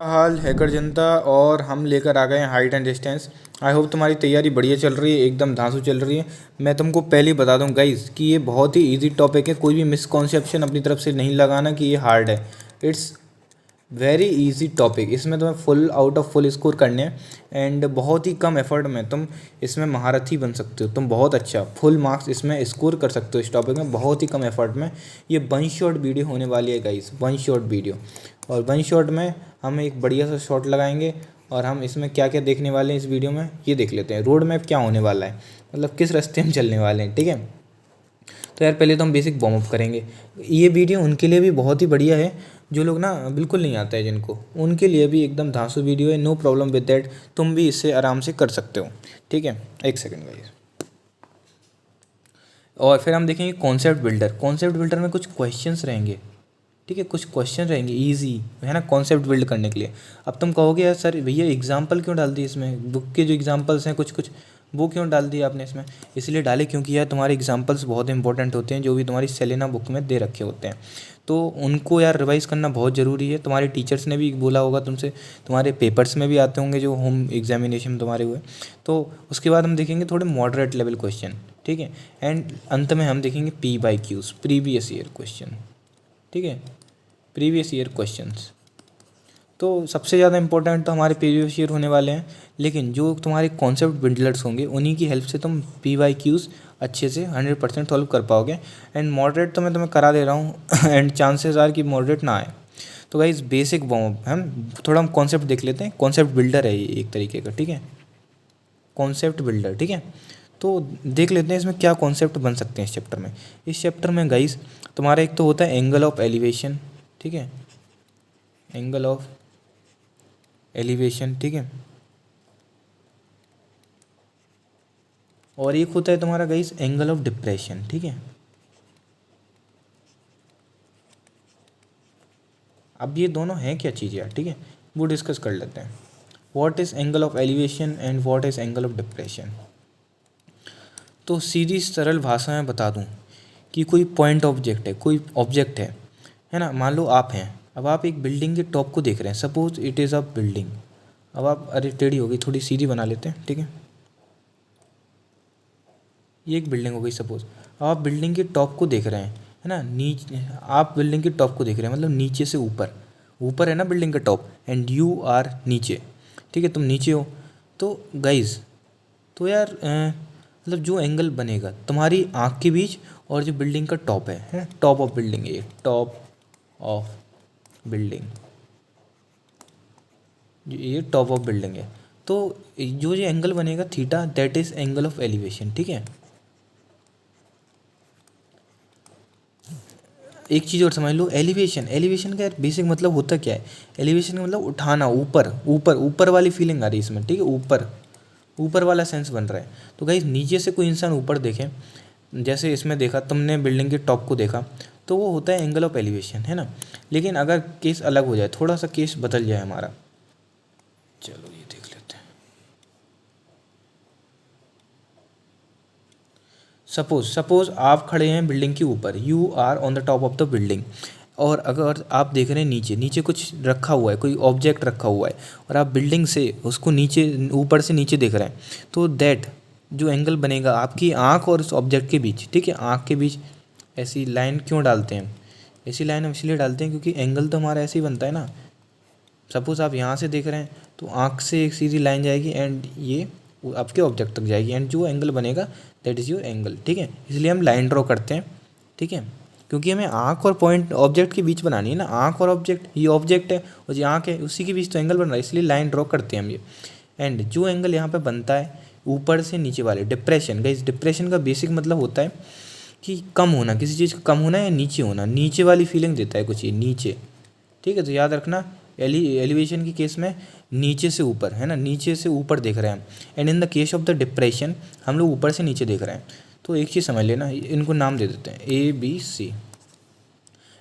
हाल hacker जनता और हम लेकर आ गए हैं height and distance. I hope तुम्हारी तैयारी बढ़िया चल रही है, एकदम धांसू चल रही है। मैं तुमको पहले ही बता दूं गाइस कि ये बहुत ही इजी टॉपिक है। कोई भी मिसकॉन्सेप्शन अपनी तरफ से नहीं लगाना कि ये हार्ड है। It's very easy topic. इसमें तुम्हें full out of full score करने हैं एंड बहुत ही कम एफर्ट में तुम इसमें महारथी बन सकते हो। तुम बहुत अच्छा फुल मार्क्स इसमें स्कोर कर सकते हो इस टॉपिक में, बहुत ही कम एफर्ट में। ये वन शॉट वीडियो होने वाली है गाइस, वन शॉट वीडियो। और वन शॉट में हम एक बढ़िया सा शॉट लगाएंगे और हम इसमें क्या क्या देखने वाले हैं इस वीडियो में ये देख लेते हैं। रोड मैप क्या होने वाला है, मतलब किस रास्ते में चलने वाले हैं, ठीक है। तो यार पहले तो हम बेसिक वार्म अप करेंगे। ये वीडियो उनके लिए भी बहुत ही बढ़िया है जो लोग ना बिल्कुल नहीं आता है जिनको, उनके लिए भी एकदम धांसू वीडियो है। नो प्रॉब्लम विद दैट, तुम भी इससे आराम से कर सकते हो, ठीक है। एक सेकंड गाइस। और फिर हम देखेंगे कॉन्सेप्ट बिल्डर। कॉन्सेप्ट बिल्डर में कुछ क्वेश्चंस रहेंगे, ठीक है, कुछ क्वेश्चन रहेंगे इजी, है ना, कॉन्सेप्ट बिल्ड करने के लिए। अब तुम कहोगे यार सर भैया एग्जाम्पल क्यों डाल दिए इसमें, बुक के जो एग्जाम्पल्स हैं कुछ कुछ वो क्यों डाल दिए आपने इसमें। इसलिए डाले क्योंकि यार तुम्हारे एग्जाम्पल्स बहुत इंपॉर्टेंट होते हैं जो भी तुम्हारी सेलेना बुक में दे रखे होते हैं। तो उनको यार रिवाइज़ करना बहुत ज़रूरी है। तुम्हारे टीचर्स ने भी बोला होगा तुमसे, तुम्हारे पेपर्स में भी आते होंगे जो होम एग्जामिनेशन तुम्हारे हुए। तो उसके बाद हम देखेंगे थोड़े मॉडरेट लेवल क्वेश्चन, ठीक है। एंड अंत में हम देखेंगे PYQs, प्रीवियस ईयर क्वेश्चन, ठीक है, प्रीवियस ईयर क्वेश्चंस। तो सबसे ज़्यादा इंपॉर्टेंट तो हमारे प्रीवियस ईयर होने वाले हैं, लेकिन जो तुम्हारे कॉन्सेप्ट बिल्डर्स होंगे उन्हीं की हेल्प से तुम PYQs अच्छे से 100% सॉल्व कर पाओगे। एंड मॉडरेट तो मैं तुम्हें करा दे रहा हूँ एंड चांसेस आर कि मॉडरेट ना आए। तो गाइस बेसिक वार्म अप, हम कॉन्सेप्ट देख लेते हैं। कॉन्सेप्ट बिल्डर है ये एक तरीके का, ठीक है, कॉन्सेप्ट बिल्डर, ठीक है। तो देख लेते हैं इसमें क्या कॉन्सेप्ट बन सकते हैं इस चैप्टर में। इस चैप्टर में गाइस तुम्हारा एक तो होता है एंगल ऑफ एलिवेशन, ठीक है, एंगल ऑफ एलिवेशन, ठीक है। और एक होता है तुम्हारा गाइस एंगल ऑफ डिप्रेशन, ठीक है। अब ये दोनों हैं क्या चीज़ यार, ठीक है, वो डिस्कस कर लेते हैं। What is angle of elevation and what is angle of depression. तो सीधी सरल भाषा में बता दूं कि कोई पॉइंट ऑब्जेक्ट है, कोई ऑब्जेक्ट है ना, मान लो आप हैं। अब आप एक बिल्डिंग के टॉप को देख रहे हैं, suppose it is a building. अब आप, अरे टेढ़ी हो गई, थोड़ी सीधी बना लेते हैं, ठीक है। ये एक बिल्डिंग हो गई सपोज। अब आप बिल्डिंग के टॉप को देख रहे हैं, है ना, आप बिल्डिंग के टॉप को देख रहे हैं, मतलब नीचे से ऊपर, ऊपर है ना बिल्डिंग का टॉप, एंड यू आर नीचे, ठीक है, तुम नीचे हो। तो गाइज, तो यार मतलब जो एंगल बनेगा तुम्हारी आँख के बीच और जो बिल्डिंग का टॉप है टॉप ऑफ बिल्डिंग है, ये टॉप ऑफ बिल्डिंग, ये टॉप ऑफ बिल्डिंग है। तो जो ये एंगल बनेगा theta, that is angle of elevation, ठीक है। एक चीज़ और समझ लो, एलिवेशन, एलिवेशन का बेसिक मतलब होता क्या है। एलिवेशन का मतलब उठाना, ऊपर ऊपर ऊपर वाली फीलिंग आ रही है इसमें, ठीक है, ऊपर ऊपर वाला सेंस बन रहा है। तो गाइस नीचे से कोई इंसान ऊपर देखे, जैसे इसमें देखा तुमने बिल्डिंग के टॉप को देखा, तो वो होता है एंगल ऑफ एलिवेशन, है ना। लेकिन अगर केस अलग हो जाए, थोड़ा सा केस बदल जाए हमारा, चलो ये देख लेते हैं। सपोज आप खड़े हैं बिल्डिंग के ऊपर, you are on the top of the building, और अगर आप देख रहे हैं नीचे, नीचे कुछ रखा हुआ है, कोई ऑब्जेक्ट रखा हुआ है, और आप बिल्डिंग से उसको नीचे, ऊपर से नीचे देख रहे हैं, तो दैट जो एंगल बनेगा आपकी आँख और उस ऑब्जेक्ट के बीच, ठीक है, आँख के बीच ऐसी लाइन क्यों डालते हैं हम, ऐसी लाइन हम इसलिए डालते हैं क्योंकि एंगल तो हमारा ऐसे ही बनता है ना। सपोज़ आप यहाँ से देख रहे हैं तो आँख से एक सीधी लाइन जाएगी एंड ये आपके ऑब्जेक्ट तक जाएगी, एंड जो एंगल बनेगा दैट इज़ योर एंगल, ठीक है। इसलिए हम लाइन ड्रॉ करते हैं, ठीक है, क्योंकि हमें आँख और पॉइंट ऑब्जेक्ट के बीच बनानी है ना। आँख और ऑब्जेक्ट, ये ऑब्जेक्ट है और ये आँख है, उसी के बीच तो एंगल बन रहा है, इसलिए लाइन ड्रॉ करते हैं हम ये। एंड जो एंगल यहाँ पे बनता है ऊपर से नीचे वाले, डिप्रेशन, गाइस डिप्रेशन का बेसिक मतलब होता है कि कम होना, किसी चीज़ का कम होना या नीचे होना, नीचे वाली फीलिंग देता है कुछ ये नीचे, ठीक है। तो याद रखना, एलिवेशन की केस में नीचे से ऊपर, है ना, नीचे से ऊपर देख रहे हैं हम, and in the case of the depression हम लोग ऊपर से नीचे देख रहे हैं। तो एक चीज़ समझ लेना, इनको नाम दे देते हैं ABC,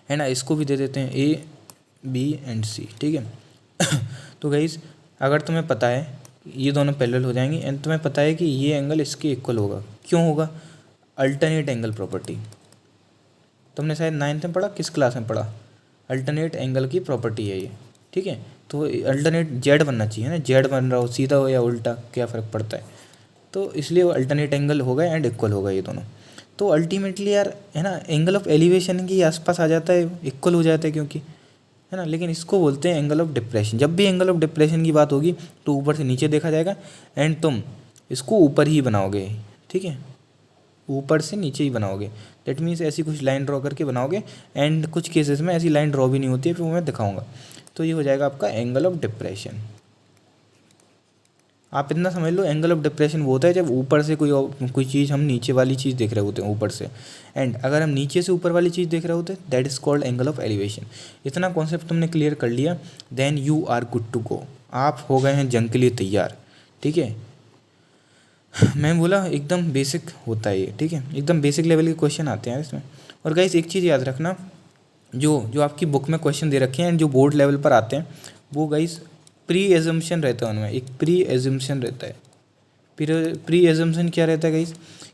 है ना, इसको भी दे देते हैं A B and C, ठीक है। तो गाइस अगर तुम्हें पता है ये दोनों पैरेलल हो जाएंगे एंड तुम्हें पता है कि ये एंगल इसके इक्वल होगा, क्यों होगा, अल्टरनेट एंगल प्रॉपर्टी। तुमने शायद 9th में पढ़ा, किस क्लास में पढ़ा, अल्टरनेट एंगल की प्रॉपर्टी है ये, ठीक है। तो अल्टरनेट जेड बनना चाहिए ना, जेड बन रहा हो सीधा हो या उल्टा, क्या फ़र्क पड़ता है। तो इसलिए वो अल्टरनेट एंगल होगा एंड इक्वल होगा ये दोनों। तो अल्टीमेटली यार है ना, एंगल ऑफ एलिवेशन के आसपास आ जाता है, इक्वल हो जाता है क्योंकि, है ना। लेकिन इसको बोलते हैं एंगल ऑफ डिप्रेशन। जब भी एंगल ऑफ डिप्रेशन की बात होगी तो ऊपर से नीचे देखा जाएगा एंड तुम इसको ऊपर ही बनाओगे, ठीक है, ऊपर से नीचे ही बनाओगे। दैट मीन्स ऐसी कुछ लाइन ड्रॉ करके बनाओगे एंड कुछ केसेस में ऐसी लाइन ड्रॉ भी नहीं होती है, फिर वो मैं दिखाऊंगा। तो ये हो जाएगा आपका एंगल ऑफ डिप्रेशन। आप इतना समझ लो, एंगल ऑफ डिप्रेशन वो होता है जब ऊपर से कोई चीज़, हम नीचे वाली चीज़ देख रहे होते हैं ऊपर से, एंड अगर हम नीचे से ऊपर वाली चीज़ देख रहे होते हैं that is called angle of elevation. इतना कॉन्सेप्ट तुमने क्लियर कर लिया, then you are good to go. आप हो गए हैं जंग के लिए तैयार, ठीक है। मैं बोला एकदम बेसिक होता है ये, ठीक है, एकदम बेसिक लेवल के क्वेश्चन आते हैं इसमें। और गाइस एक चीज़ याद रखना, जो जो आपकी बुक में क्वेश्चन दे रखे हैं एंड जो बोर्ड लेवल पर आते हैं वो गाइस प्री एजम्पशन रहता है उनमें, एक प्री एजम्पशन रहता है। प्री एजम्पशन क्या रहता है गाइस,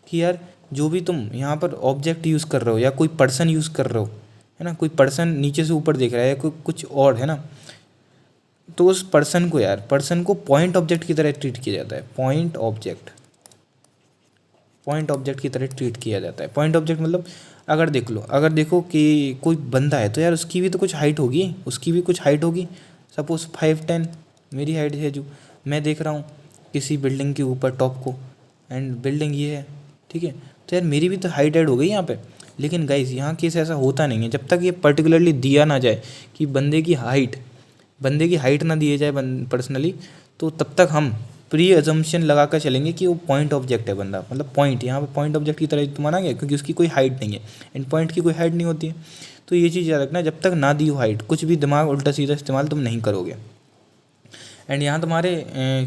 कि यार जो भी तुम यहाँ पर ऑब्जेक्ट यूज़ कर रहे हो या कोई पर्सन यूज़ कर रहे हो, है ना, कोई पर्सन नीचे से ऊपर देख रहा है या कोई कुछ और, है ना, तो उस पर्सन को, यार पर्सन को पॉइंट ऑब्जेक्ट की तरह ट्रीट किया जाता है। पॉइंट ऑब्जेक्ट की तरह ट्रीट किया जाता है। पॉइंट ऑब्जेक्ट मतलब अगर देख लो, अगर देखो कि कोई बंदा है तो यार उसकी भी तो कुछ हाइट होगी, उसकी भी कुछ हाइट होगी। सपोज 5'10" मेरी हाइट है, जो मैं देख रहा हूँ किसी बिल्डिंग के ऊपर टॉप को, एंड बिल्डिंग ये है, ठीक है, तो यार मेरी भी तो हाइट ऐड हो गई यहाँ पे। लेकिन गाइस यहाँ केस ऐसा होता नहीं है, जब तक ये पर्टिकुलरली दिया ना जाए कि बंदे की हाइट ना दिए जाए पर्सनली, तो तब तक हम प्री अजम्पशन लगा कर चलेंगे कि वो पॉइंट ऑब्जेक्ट है बंदा, मतलब पॉइंट, यहाँ पे पॉइंट ऑब्जेक्ट की तरह तो माना गया क्योंकि उसकी कोई हाइट नहीं है, एंड पॉइंट की कोई हाइट नहीं होती है। तो ये चीज़ याद रखना, जब तक ना दी हो हाइट, कुछ भी दिमाग उल्टा सीधा इस्तेमाल तुम नहीं करोगे। एंड यहाँ तुम्हारे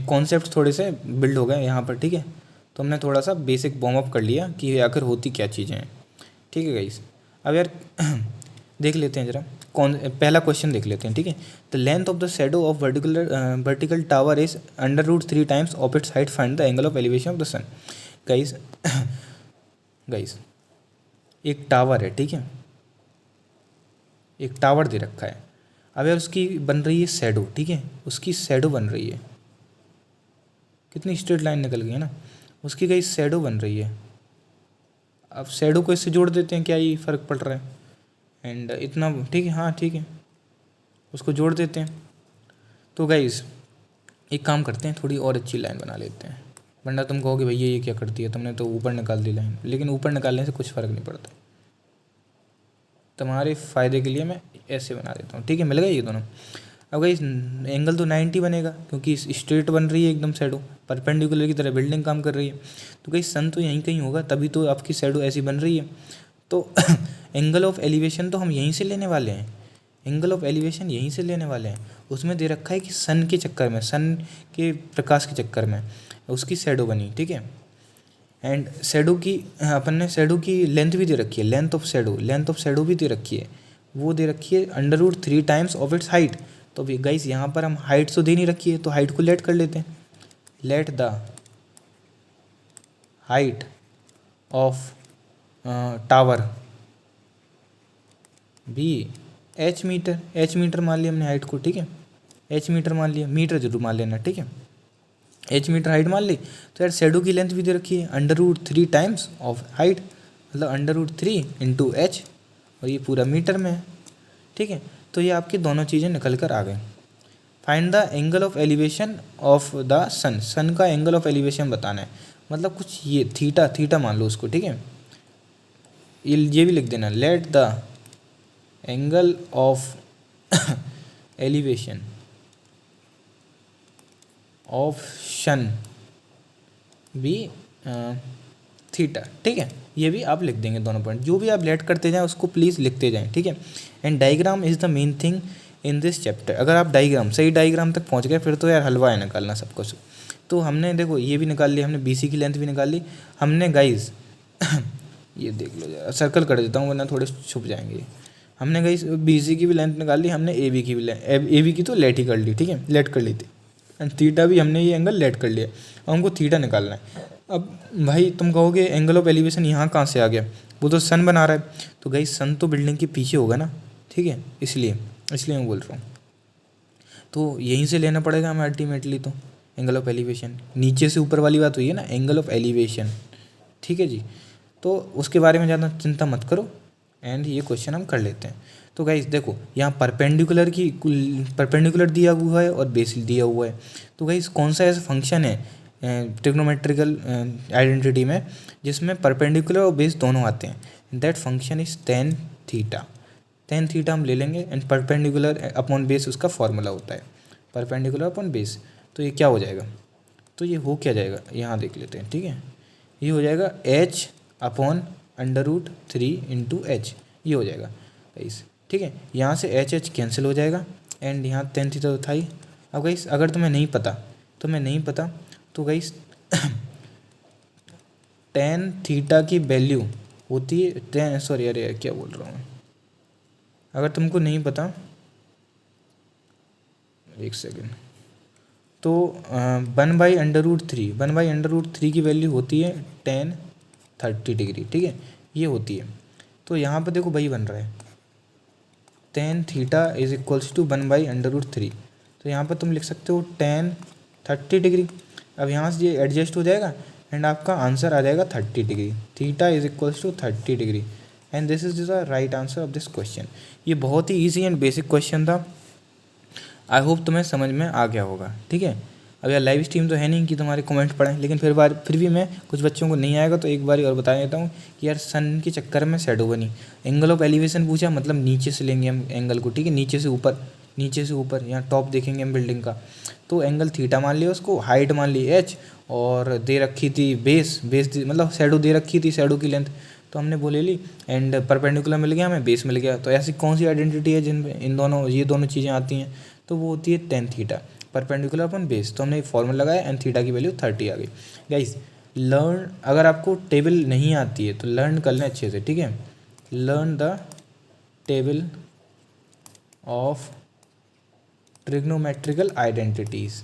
कॉन्सेप्ट थोड़े से बिल्ड हो गए यहाँ पर, ठीक है। तो हमने थोड़ा सा बेसिक वार्म अप कर लिया कि आखिर होती क्या चीज़ें हैं, ठीक है गाइस। अब यार देख लेते हैं जरा, पहला क्वेश्चन देख लेते हैं, ठीक है। The length of the shadow of vertical tower is √3 times of its height, find the angle of elevation of the sun. Guys एक टावर है, ठीक है, एक टावर दे रखा है। अब यार उसकी बन रही है शैडो, ठीक है, उसकी शैडो बन रही है, कितनी स्ट्रेट लाइन निकल गई है ना, उसकी गाइस शैडो बन रही है। अब शैडो को इससे जोड़ देते हैं, क्या ही फ़र्क पड़ रहा है, एंड इतना, ठीक है, हाँ ठीक है, उसको जोड़ देते हैं। तो गाइस एक काम करते हैं, थोड़ी और अच्छी लाइन बना लेते हैं, वरना तुम कहोगे भैया ये क्या करती है, तुमने तो ऊपर निकाल दी लाइन। लेकिन ऊपर निकालने से कुछ फ़र्क नहीं पड़ता, तुम्हारे फ़ायदे के लिए मैं ऐसे बना देता हूँ, ठीक है, मिल गए ये दोनों। अब गाइस एंगल तो 90 बनेगा क्योंकि स्ट्रेट बन रही है एकदम शैडो, परपेंडिकुलर की तरह बिल्डिंग काम कर रही है। तो गाइस सन तो यहीं कहीं होगा, तभी तो आपकी शैडो ऐसी बन रही है। तो एंगल ऑफ एलिवेशन तो हम यहीं से लेने वाले हैं, एंगल ऑफ एलिवेशन यहीं से लेने वाले हैं। उसमें दे रखा है कि सन के चक्कर में, सन के प्रकाश के चक्कर में उसकी शैडो बनी, ठीक है। एंड शैडो की, अपन ने शैडो की लेंथ भी दे रखी है, लेंथ ऑफ शैडो भी दे रखी है, वो दे रखी है √3 टाइम्स ऑफ इट्स हाइट। तो अभी गाइस यहाँ पर हम हाइट तो दे नहीं रखी है, तो हाइट को लेट कर लेते हैं। Let the height of tower be h metre मान लिया हमने हाइट को, ठीक है, h मीटर मान लिया, मीटर जरूर मान लेना, ठीक है, h मीटर हाइट मान ली। तो यार शैडो की लेंथ भी दे रखी है √3 टाइम्स ऑफ हाइट, मतलब √3 इंटू h, और ये पूरा मीटर में है, ठीक है। तो ये आपकी दोनों चीज़ें निकल कर आ गई। Find the angle of elevation of the sun, sun का एंगल ऑफ एलिवेशन बताना है, मतलब कुछ ये थीटा मान लो उसको, ठीक है। ये भी लिख देना, let the angle of elevation of sun भी थीटा, ठीक है। ये भी आप लिख देंगे दोनों पॉइंट, जो भी आप लेट करते जाएं उसको प्लीज़ लिखते जाएं, ठीक है। And diagram is the main thing in this chapter. अगर आप सही डायग्राम तक पहुंच गए फिर तो यार हलवा है निकालना सब कुछ। तो हमने देखो ये भी निकाल लिया, हमने BC की लेंथ भी निकाल ली हमने गाइज ये देख लो जरा, सर्कल कर देता हूँ वरना थोड़े छुप जाएंगे। हमने गाइज BC की भी लेंथ निकाल ली, हमने AB की भी AB की तो लेट ही कर ली, ठीक है, लेट कर ली थी, एंड थीटा भी हमने ये एंगल लेट कर लिया, और हमको थीटा निकालना है। अब भाई तुम कहोगे एंगल ऑफ एलिवेशन यहाँ कहाँ से आ गया, वो तो सन बना रहा है। तो गाइज सन तो बिल्डिंग के पीछे होगा ना, ठीक है, इसलिए मैं बोल रहा हूँ। तो यहीं से लेना पड़ेगा हमें अल्टीमेटली। तो एंगल ऑफ एलिवेशन नीचे से ऊपर वाली बात हुई है ना, एंगल ऑफ एलिवेशन, ठीक है जी। तो उसके बारे में ज़्यादा चिंता मत करो एंड ये क्वेश्चन हम कर लेते हैं। तो गाइस देखो यहाँ परपेंडिकुलर दिया हुआ है और बेस दिया हुआ है। तो गाइस कौन सा ऐसा फंक्शन है ट्रिग्नोमेट्रिकल आइडेंटिटी में जिसमें परपेंडिकुलर और बेस दोनों आते हैं? That function is tan theta. Tan theta हम ले लेंगे एंड परपेंडिकुलर अपॉन बेस उसका फॉर्मूला होता है, परपेंडिकुलर अपॉन बेस। तो ये क्या हो जाएगा, तो ये हो क्या जाएगा यहाँ देख लेते हैं, ठीक है। ये हो जाएगा एच अपॉन √3 इंटू एच, ये हो जाएगा गाइस, ठीक है। यहाँ से एच एच कैंसिल हो जाएगा एंड यहाँ टेन थीटा तो था ही। अब गाइस अगर तुम्हें नहीं पता तो गाइस टेन थीटा की वैल्यू होती है क्या बोल रहा हूँ, अगर तुमको नहीं पता, एक सेकेंड, तो 1/√3 की वैल्यू होती है टेन 30 डिग्री, ठीक है, ये होती है। तो यहाँ पर देखो वही बन रहा है tan theta is equals to 1/√3। तो यहाँ पर तुम लिख सकते हो टेन 30 डिग्री। अब यहाँ से ये एडजस्ट हो जाएगा एंड आपका आंसर आ जाएगा 30 degree. Theta is equals to 30 degree and this is the right answer of this question. ये बहुत ही ईजी एंड बेसिक क्वेश्चन था। आई होप तुम्हें समझ में आ गया होगा, ठीक है। अब यार लाइव स्ट्रीम तो है नहीं कि तुम्हारे कमेंट पढ़ें, लेकिन फिर भी मैं कुछ बच्चों को नहीं आएगा तो एक बार और बता देता हूँ कि यार सन के चक्कर में शैडो बनी। एंगल ऑफ एलिवेशन पूछा, मतलब नीचे से लेंगे हम एंगल को, ठीक है, नीचे से ऊपर यहाँ टॉप देखेंगे हम बिल्डिंग का। तो एंगल थीटा मान लिया उसको, हाइट मान ली एच, और दे रखी थी बेस मतलब शैडो दे रखी थी, शैडो की लेंथ तो हमने वो ले ली एंड परपेंडिकुलर मिल गया हमें, बेस मिल गया। तो ऐसी कौन सी आइडेंटिटी है जिनमें ये दोनों चीज़ें आती हैं? तो वो होती है tan theta, perpendicular upon base. तो हमने फॉर्मूला लगाया एंड थीटा की वैल्यू 30 आ गई। गाइस लर्न, अगर आपको टेबल नहीं आती है तो लर्न कर लें अच्छे से, ठीक है। Learn the table of trigonometrical identities,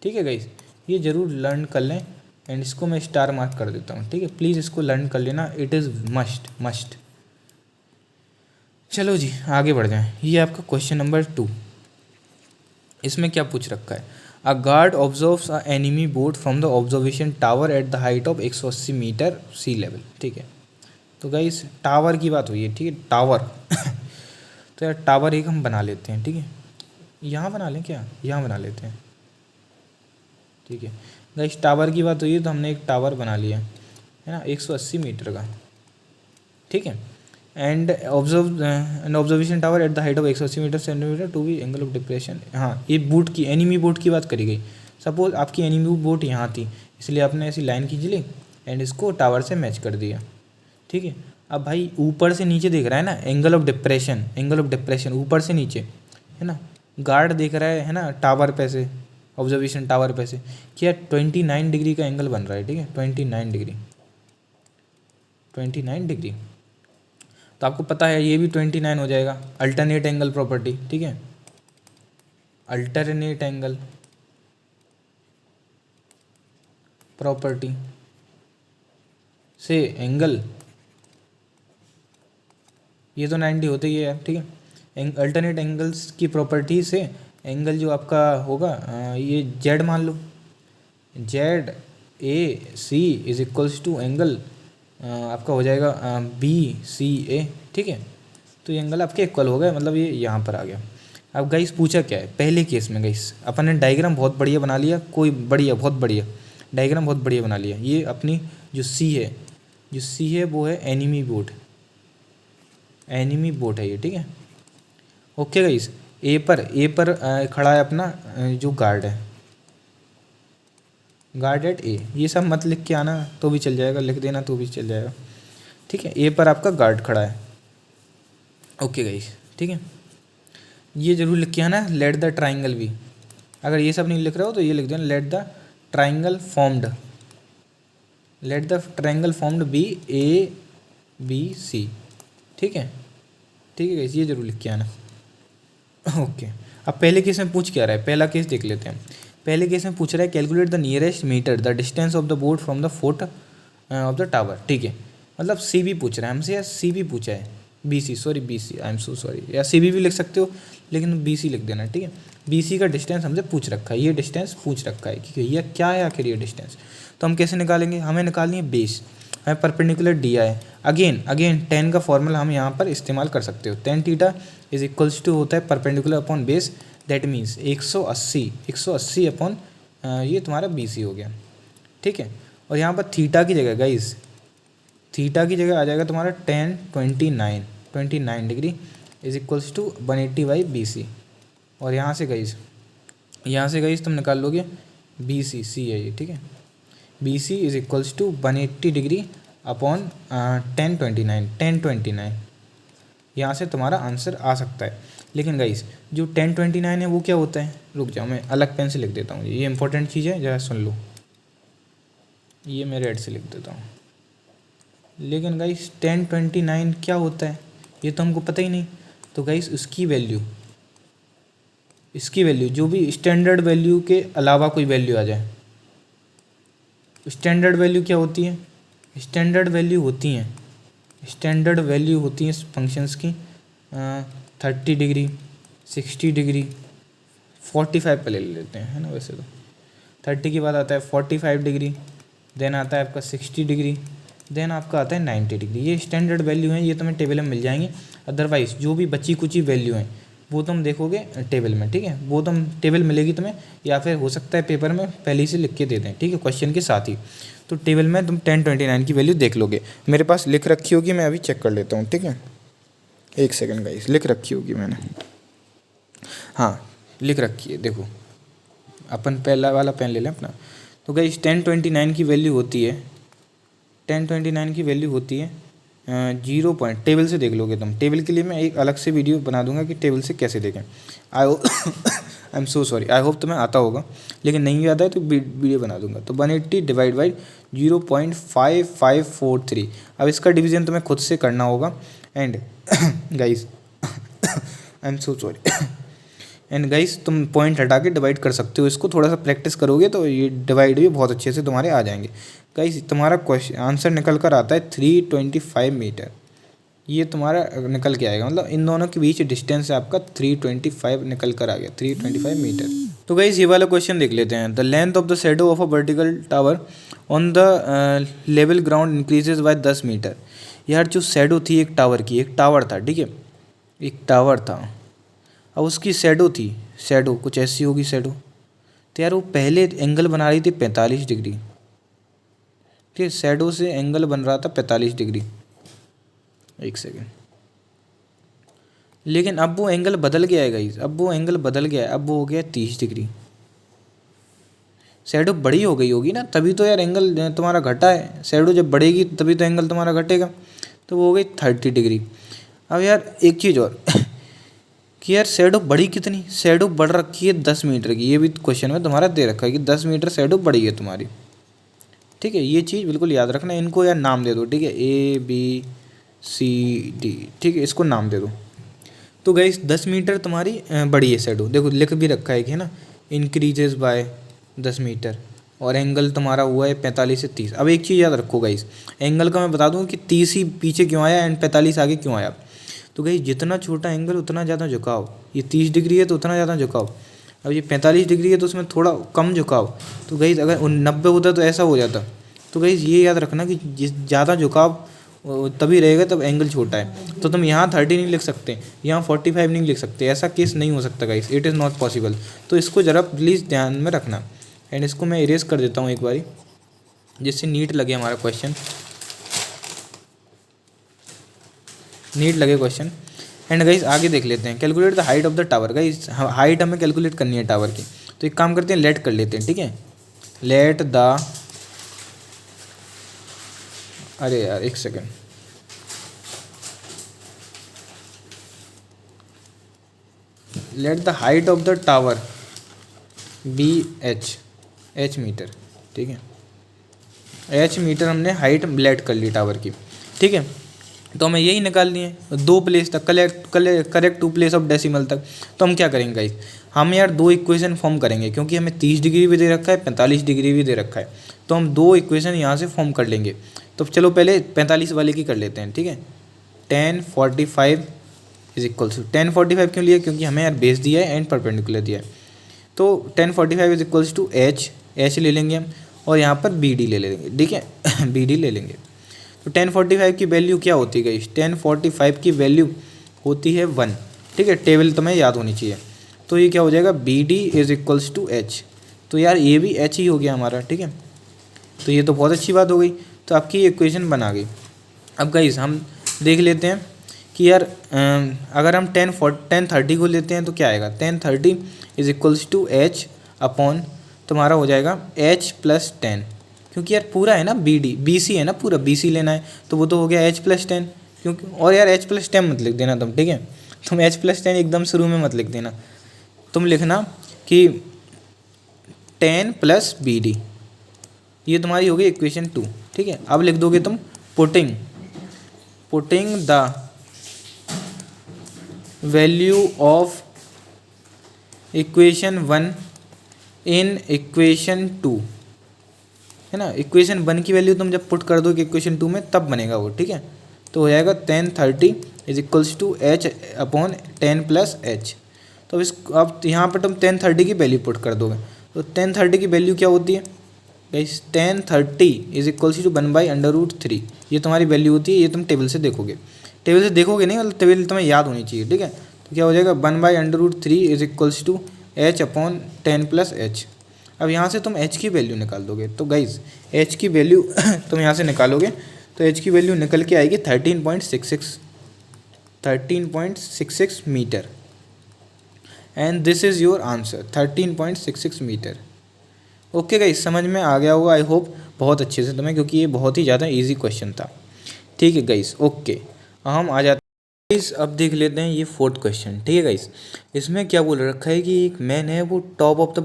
ठीक है गाइस, ये ज़रूर लर्न कर लें एंड इसको मैं स्टार मार्क कर देता हूँ, ठीक है। प्लीज़ इसको लर्न कर लेना, इट इज़ मस्ट। चलो जी आगे बढ़ जाएं। ये आपका क्वेश्चन नंबर 2, इसमें क्या पूछ रखा है? A guard observes a enemy boat from the observation tower at the height of 180 metre sea level, ठीक है। तो गाइस टावर की बात हुई है, ठीक है, टावर तो यार टावर एक हम बना लेते हैं, ठीक है। यहाँ बना लें क्या, यहाँ बना लेते हैं, ठीक है। गाइस टावर की बात हुई है तो हमने एक टावर बना लिया है ना 180 मीटर का, ठीक है। And observation tower at the height of 180 metre centimetre to be angle of depression. हाँ, ये बोट की एनिमी बोट की बात करी गई। सपोज आपकी एनिमी बोट यहाँ थी, इसलिए आपने ऐसी लाइन खींच ली एंड इसको टावर से मैच कर दिया, ठीक है। अब भाई ऊपर से नीचे देख रहा है ना, एंगल ऑफ डिप्रेशन ऊपर से नीचे है ना, गार्ड देख रहा है ना टावर पे से, ऑब्जर्वेशन टावर पे से, क्या 29 डिग्री का एंगल बन रहा है, ठीक है, 29 डिग्री। तो आपको पता है ये भी 29 हो जाएगा, अल्टरनेट एंगल प्रॉपर्टी, ठीक है। अल्टरनेट एंगल प्रॉपर्टी से एंगल, ये तो 90 होते ही है यार, ठीक है। अल्टरनेट एंगल्स की प्रॉपर्टी से एंगल जो आपका होगा ये जेड मान लो, Z A C is equals to angle आपका हो जाएगा BCA, ठीक है। तो ये एंगल आपके इक्वल हो गए, मतलब ये यहाँ पर आ गया। अब गाइस पूछा क्या है पहले केस में, गाइस अपन ने डायग्राम बहुत बढ़िया बना लिया, बहुत बढ़िया डायग्राम बहुत बढ़िया बना लिया। ये अपनी जो C है वो है एनिमी बोट है ये, ठीक है। ओके गाइस, ए पर खड़ा है अपना जो गार्ड है, गार्ड एट ए। ये सब मत लिख के आना तो भी चल जाएगा, लिख देना तो भी चल जाएगा, ठीक है। ए पर आपका गार्ड खड़ा है, ओके गाइस, ठीक है। ये जरूर लिख के आना, लेट द ट्राइंगल बी। अगर ये सब नहीं लिख रहे हो तो ये लिख देना, let the triangle formed ABC, ठीक है गाइस, ये जरूर लिख के आना, ओके। अब पहले केस में पूछ क्या रहा है, पहला केस देख लेते हैं। पहले केस में पूछ रहा है calculate the nearest metre the distance of the boat from the foot of the tower, ठीक है। मतलब CB पूछ रहा है हमसे, या CB पूछा है, BC, sorry BC, I am so sorry, या CB भी लिख सकते हो, लेकिन BC लिख देना, ठीक है। BC का डिस्टेंस हमसे पूछ रखा है, ये डिस्टेंस पूछ रखा है कि ये क्या है आखिर ये डिस्टेंस। तो हम कैसे निकालेंगे, हमें निकालनी है बेस, हमें परपेंडिकुलर दिया है। अगेन tan का फॉर्मूला हम यहाँ पर इस्तेमाल कर सकते हो, tan theta is equals to होता है perpendicular upon base, that means 180 upon ये तुम्हारा BC हो गया, ठीक है। और यहाँ पर थीटा की जगह गाइस, थीटा की जगह आ जाएगा तुम्हारा tan 29 degree is equals to 180/BC। और यहाँ से गाइस तुम निकाल लोगे BC है ये, ठीक है। BC is equals to 180 degree upon tan 29 यहाँ से तुम्हारा आंसर आ सकता है। लेकिन गाइस जो tan 29 है वो क्या होता है, रुक जाओ मैं अलग पेन से लिख देता हूँ, ये इंपॉर्टेंट चीज़ है, ज़रा सुन लो, ये मैं रेड से लिख देता हूँ। लेकिन गाइस tan 29 क्या होता है ये तो हमको पता ही नहीं। तो गाइस इसकी वैल्यू जो भी स्टैंडर्ड वैल्यू के अलावा कोई वैल्यू आ जाए, स्टैंडर्ड वैल्यू क्या होती है, स्टैंडर्ड वैल्यू होती हैं फंक्शंस की 30 डिग्री, 60 डिग्री, 45 पे ले लेते हैं, है ना। वैसे तो 30 के बाद आता है 45 डिग्री, देन आता है आपका 60 डिग्री, देन आपका आता है 90 डिग्री। ये स्टैंडर्ड वैल्यू हैं, ये तुम्हें टेबल में मिल जाएंगे। अदरवाइज़ जो भी बची कुची वैल्यू हैं वो तुम देखोगे टेबल में, ठीक है। वो तुम टेबल मिलेगी तुम्हें, या फिर हो सकता है पेपर में पहले ही से लिख के दे दें, ठीक है, क्वेश्चन के साथ ही। तो टेबल में तुम tan 29 की वैल्यू देख लोगे, मेरे पास लिख रखी होगी, मैं अभी चेक कर लेता हूँ, ठीक है। एक सेकंड गाइस, लिख रखी होगी मैंने, हाँ लिख रखी है, देखो अपन पहला वाला पेन ले लें अपना। तो गाइस tan 29 की वैल्यू होती है, tan 29 की वैल्यू होती है 0 पॉइंट, टेबल से देख लोगे तुम। टेबल के लिए मैं एक अलग से वीडियो बना दूंगा कि टेबल से कैसे देखें। आई am so sorry, I hope तुम्हें आता होगा, लेकिन नहीं भी आता है तो वीडियो बना दूंगा। तो 180 डिवाइड बाई 0.5543। अब इसका डिवीजन तुम्हें खुद से करना होगा। And guys I am so sorry, and guys तुम पॉइंट हटा के डिवाइड कर सकते हो, इसको थोड़ा सा प्रैक्टिस करोगे तो ये डिवाइड भी बहुत अच्छे से तुम्हारे आ जाएंगे। गाइस तुम्हारा क्वेश्चन आंसर निकल कर आता है 325 मीटर, ये तुम्हारा निकल के आएगा, मतलब इन दोनों के बीच डिस्टेंस है आपका 325 निकल कर आ गया, 325 मीटर। तो गाइस ये वाला क्वेश्चन देख लेते हैं। The length of the shadow of a vertical tower on the level ground increases by 10 metre. यार जो शैडो थी एक टावर की, एक टावर था, ठीक है, एक टावर था, अब उसकी शैडो थी, शैडो कुछ ऐसी होगी शैडो, तो यार वो पहले एंगल बना रही थी 45 डिग्री, ठीक है, शैडो से एंगल बन रहा था 45 डिग्री, एक सेकेंड। लेकिन अब वो एंगल बदल गया है गाइस, अब वो एंगल बदल गया है, अब वो हो गया 30 डिग्री। शैडो बड़ी हो गई होगी ना, तभी तो यार एंगल तुम्हारा घटा है, शैडो जब बढ़ेगी तभी तो एंगल तुम्हारा घटेगा, तो वो हो गई 30 डिग्री। अब यार एक चीज़ और कि यार शैडो बढ़ी कितनी, शैडो बढ़ रखी है 10 मीटर की, ये भी क्वेश्चन में तुम्हारा दे रखा है कि 10 मीटर शैडो बढ़ी है तुम्हारी, ठीक है। ये चीज़ बिल्कुल याद रखना, इनको यार नाम दे दो, ठीक है, ABCD, ठीक है, इसको नाम दे दो। तो गाइस 10 मीटर तुम्हारी बड़ी है शैडो, देखो लिख भी रखा है कि है ना, इंक्रीजेज बाय 10 मीटर, और एंगल तुम्हारा हुआ है 45 से 30। अब एक चीज़ याद रखो गाइस, एंगल का मैं बता दूं कि 30 ही पीछे क्यों आया एंड 45 आगे क्यों आया। तो गाइस जितना छोटा एंगल उतना ज़्यादा झुकाव, ये 30 डिग्री है तो उतना ज़्यादा झुकाव, अब ये 45 डिग्री है तो उसमें थोड़ा कम झुकाव। तो गाइस अगर 90 होता तो ऐसा हो जाता। तो गाइस ये याद रखना कि ज़्यादा झुकाव तभी रहेगा तब एंगल छोटा है। तो तुम यहाँ 30 नहीं लिख सकते, यहाँ 45 नहीं लिख सकते, ऐसा केस नहीं हो सकता guys, it is not possible. तो इसको ज़रा प्लीज़ ध्यान में रखना। एंड इसको मैं इरेज कर देता हूँ एक बारी, जिससे नीट लगे हमारा क्वेश्चन, नीट लगे क्वेश्चन। एंड गाइस आगे देख लेते हैं, calculate the height of the tower. Guys height हमें कैलकुलेट करनी है टावर की, तो एक काम करते हैं, लेट कर लेते हैं, ठीक है, लेट द, अरे यार एक second, let the height of the tower be H metre, ठीक है, एच मीटर हमने हाइट लेट कर ली टावर की, ठीक है। तो हमें यही निकालनी है 2 प्लेस तक, करेक्ट 2 प्लेस ऑफ डेसिमल तक। तो हम क्या करेंगे गाइस, हम यार 2 इक्वेशन फॉर्म करेंगे, क्योंकि हमें 30 डिग्री भी दे रखा है, 45 डिग्री भी दे रखा है, तो हम 2 इक्वेशन यहाँ से फॉर्म कर लेंगे। तो चलो पहले 45 वाले की कर लेते हैं, ठीक है, 1045 इज इक्वल्स टू 1045 क्यों लिया, क्योंकि हमें यार बेस दिया है एंड परपेंडिकुलर दिया है। तो 1045 इज इक्वल्स टू एच ले लेंगे हम, और यहाँ पर बी डी ले लेंगे, ठीक है बी डी ले लेंगे। तो 1045 की वैल्यू क्या होती है गाइस, 1045 की वैल्यू होती है 1, ठीक है, टेबल तुम्हें याद होनी चाहिए। तो ये क्या हो जाएगा, B D is equals to H. तो यार ये भी एच ही हो गया हमारा, ठीक है। तो ये तो बहुत अच्छी बात हो गई, तो आपकी ये इक्वेशन बना गई। अब गाइस हम देख लेते हैं कि यार अगर हम 1030 को लेते हैं तो क्या आएगा, 1030 is equals to H upon तुम्हारा हो जाएगा एच प्लस 10, क्योंकि यार पूरा है ना बी सी है ना, पूरा बी सी लेना है, तो वो तो हो गया एच प्लस 10, क्योंकि और यार एच प्लस 10 मत लिख देना तुम, ठीक है, तुम एच प्लस 10 एकदम शुरू में मत लिख देना, तुम लिखना कि 10 प्लस बी डी, ये तुम्हारी हो गई इक्वेशन 2, ठीक है। अब लिख दोगे तुम putting the value of equation 1 in equation 2, है ना। इक्वेशन 1 की वैल्यू तुम जब पुट कर दोगे इक्वेशन 2 में तब बनेगा वो, ठीक है। तो हो जाएगा 1030 is equals to H upon 10 plus H. तो अब यहाँ पर तुम 1030 की वैल्यू पुट कर दोगे, तो 1030 की वैल्यू क्या होती है गाइस, 1030 इज इक्वल्स टू 1/√3, ये तुम्हारी वैल्यू होती है। ये तुम टेबल से देखोगे नहीं, मतलब टेबल तुम्हें याद होनी चाहिए, ठीक है। तो क्या हो जाएगा 1/√3 is equals to H upon 10 plus H. अब यहाँ से तुम एच की वैल्यू निकाल दोगे, तो गाइस एच की वैल्यू तुम यहाँ से निकालोगे तो एच की वैल्यू निकल के आएगी 13.66 metre, and this is your answer 13.66 metre. Okay guys, समझ में आ गया होगा आई होप बहुत अच्छे से तुम्हें, क्योंकि ये बहुत ही ज़्यादा इजी क्वेश्चन था, ठीक है गाइस। ओके हम आ जाते हैं गाइस, अब देख लेते हैं ये 4th क्वेश्चन, ठीक है गाइस। इसमें क्या बोल रखा है कि एक मैन है वो top of the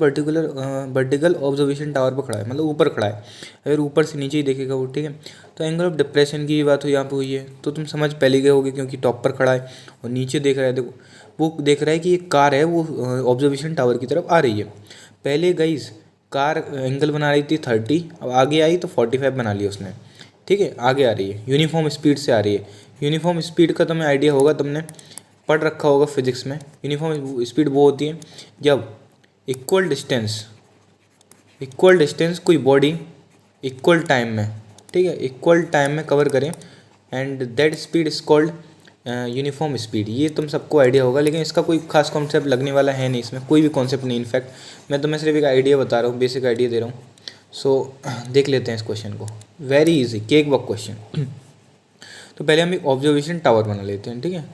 vertical observation tower पर खड़ा है, मतलब ऊपर खड़ा है, अगर ऊपर से नीचे ही देखेगा वो, ठीक है। तो एंगल ऑफ डिप्रेशन की बात यहाँ पे हुई है, तो तुम समझ पहले गए होगे, क्योंकि टॉप पर खड़ा है और नीचे देख रहा है, देखो वो देख रहा है कि एक कार है वो ऑब्जर्वेशन टावर की तरफ आ रही है। पहले गाइस कार एंगल बना रही थी 30, अब आगे आई तो 45 बना लिया उसने, ठीक है, आगे आ रही है, यूनिफॉर्म स्पीड से आ रही है। यूनिफॉर्म स्पीड का तुम्हें आइडिया होगा, तुमने पढ़ रखा होगा फिजिक्स में। यूनिफॉर्म स्पीड वो होती है जब इक्वल डिस्टेंस कोई बॉडी इक्वल टाइम में, ठीक है, इक्वल टाइम में कवर करें, and that speed is called uniform speed. ये तुम सबको आइडिया होगा, लेकिन इसका कोई खास कॉन्सेप्ट लगने वाला है नहीं, इसमें कोई भी कॉन्सेप्ट नहीं। इनफैक्ट मैं तुम्हें सिर्फ एक आइडिया बता रहा हूँ, बेसिक आइडिया दे रहा हूँ। सो देख लेते हैं इस क्वेश्चन को, very easy cake walk question. तो पहले हम एक ऑब्जर्वेशन टावर बना लेते हैं, ठीक है।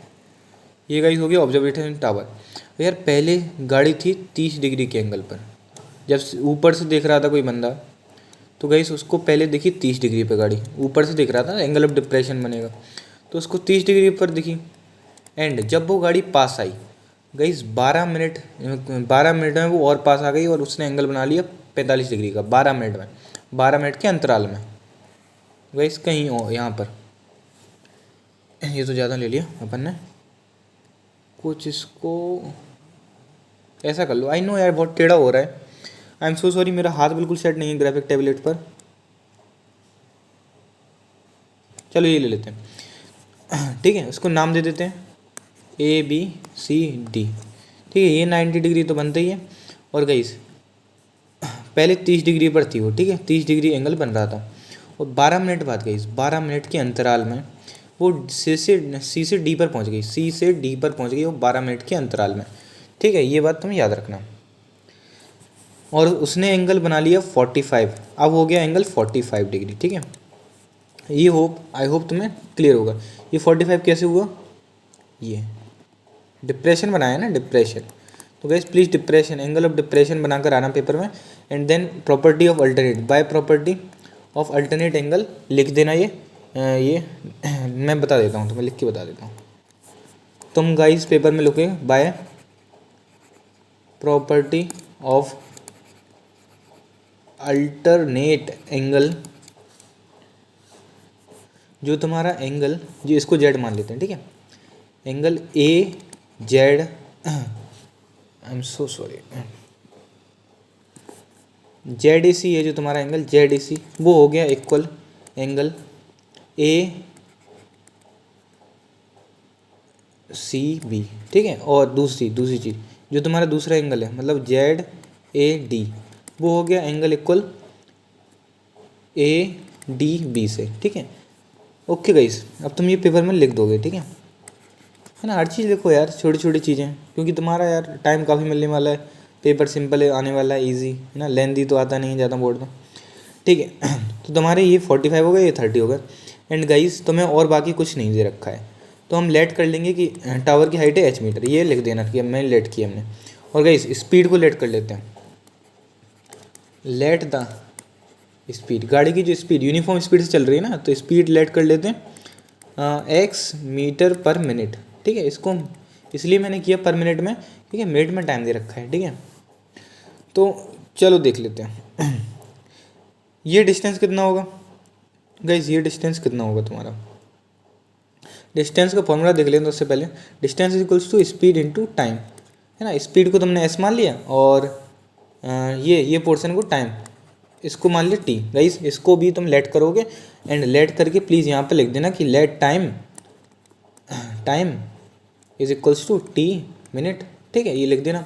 ये गाइस हो गया ऑब्जर्वेशन टावर। तो यार पहले गाड़ी थी 30 डिग्री के एंगल पर, जब ऊपर से देख रहा था कोई बंदा, तो गाइस उसको पहले देखी 30 डिग्री पर गाड़ी, ऊपर से देख रहा था, एंगल ऑफ डिप्रेशन बनेगा, तो उसको 30 डिग्री पर दिखी। एंड जब वो गाड़ी पास आई गाइस 12 मिनट में वो और पास आ गई, और उसने एंगल बना लिया 45 डिग्री का 12 मिनट के अंतराल में। गाइस कहीं यहाँ पर ये तो ज़्यादा ले लिया अपन ने, कुछ इसको ऐसा कर लो। आई नो यार बहुत टेढ़ा हो रहा है, आई एम सो सॉरी, मेरा हाथ बिल्कुल सेट नहीं है ग्राफिक टैबलेट पर। चलो ये ले लेते हैं, ठीक है, उसको नाम दे देते हैं ABCD, ठीक है। ये 90 डिग्री तो बनता ही है, और गाइस पहले 30 डिग्री पर थी वो, ठीक है, 30 डिग्री एंगल बन रहा था, और 12 मिनट बाद गाइस 12 मिनट के अंतराल में वो सी से डी पर पहुंच गई, वो 12 मिनट के अंतराल में, ठीक है, ये बात तुम याद रखना। और उसने एंगल बना लिया 45, अब हो गया एंगल 45 डिग्री, ठीक है। ये आई होप तुम्हें क्लियर होगा। ये 45 कैसे हुआ, ये डिप्रेशन बनाया ना, डिप्रेशन। तो guys please depression, angle of depression बनाकर आना पेपर में, and then property of alternate, by property of alternate angle लिख देना। ये मैं बता देता हूँ, तुम्हें लिख के बता देता हूँ। तुम गाइस पेपर में लिखोगे by property of alternate angle, जो तुम्हारा एंगल, जो इसको जेड मान लेते हैं, ठीक है, angle AZ, I am so sorry, ZAC है जो तुम्हारा एंगल ZAC, वो हो गया इक्वल एंगल CB, ठीक है। और दूसरी चीज़ जो तुम्हारा दूसरा एंगल है मतलब ZAD, वो हो गया एंगल इक्वल ADB से, ठीक है। ओके गाइस, अब तुम ये पेपर में लिख दोगे, ठीक है ना। हर चीज़ लिखो यार, छोटी छोटी चीज़ें, क्योंकि तुम्हारा यार टाइम काफ़ी मिलने वाला है। पेपर सिंपल है, आने वाला है, ईजी है ना, लेंदी तो आता नहीं है ज़्यादा बोर्ड में, ठीक है। तो तुम्हारे ये 45 हो गए, ये 30 हो गए। एंड गाइस तुम्हें और बाकी कुछ नहीं दे रखा है, तो हम लेट कर लेंगे कि टावर की हाइट है h मीटर, ये लिख देना कि मैंने लेट किया हमने। और गाइस स्पीड को लेट कर लेते हैं, लेट द स्पीड, गाड़ी की जो स्पीड यूनिफॉर्म स्पीड से चल रही है ना, तो स्पीड लेट कर लेते हैं x मीटर पर मिनट, ठीक है। इसको इसलिए मैंने किया पर मिनट में, ठीक है, मिनट में टाइम दे रखा है, ठीक है। तो चलो देख लेते हैं ये डिस्टेंस कितना होगा गाइस, ये डिस्टेंस कितना होगा तुम्हारा। डिस्टेंस का फॉर्मूला देख लेते हैं उससे पहले। Distance is equals to speed into time, है ना। स्पीड को तुमने s मान लिया और ये पोर्शन को टाइम, इसको मान लिया t। गाइस इसको भी तुम लेट करोगे, एंड लेट करके प्लीज़ यहाँ पे लिख देना कि let time is equals to t minute, ठीक है, ये लिख देना।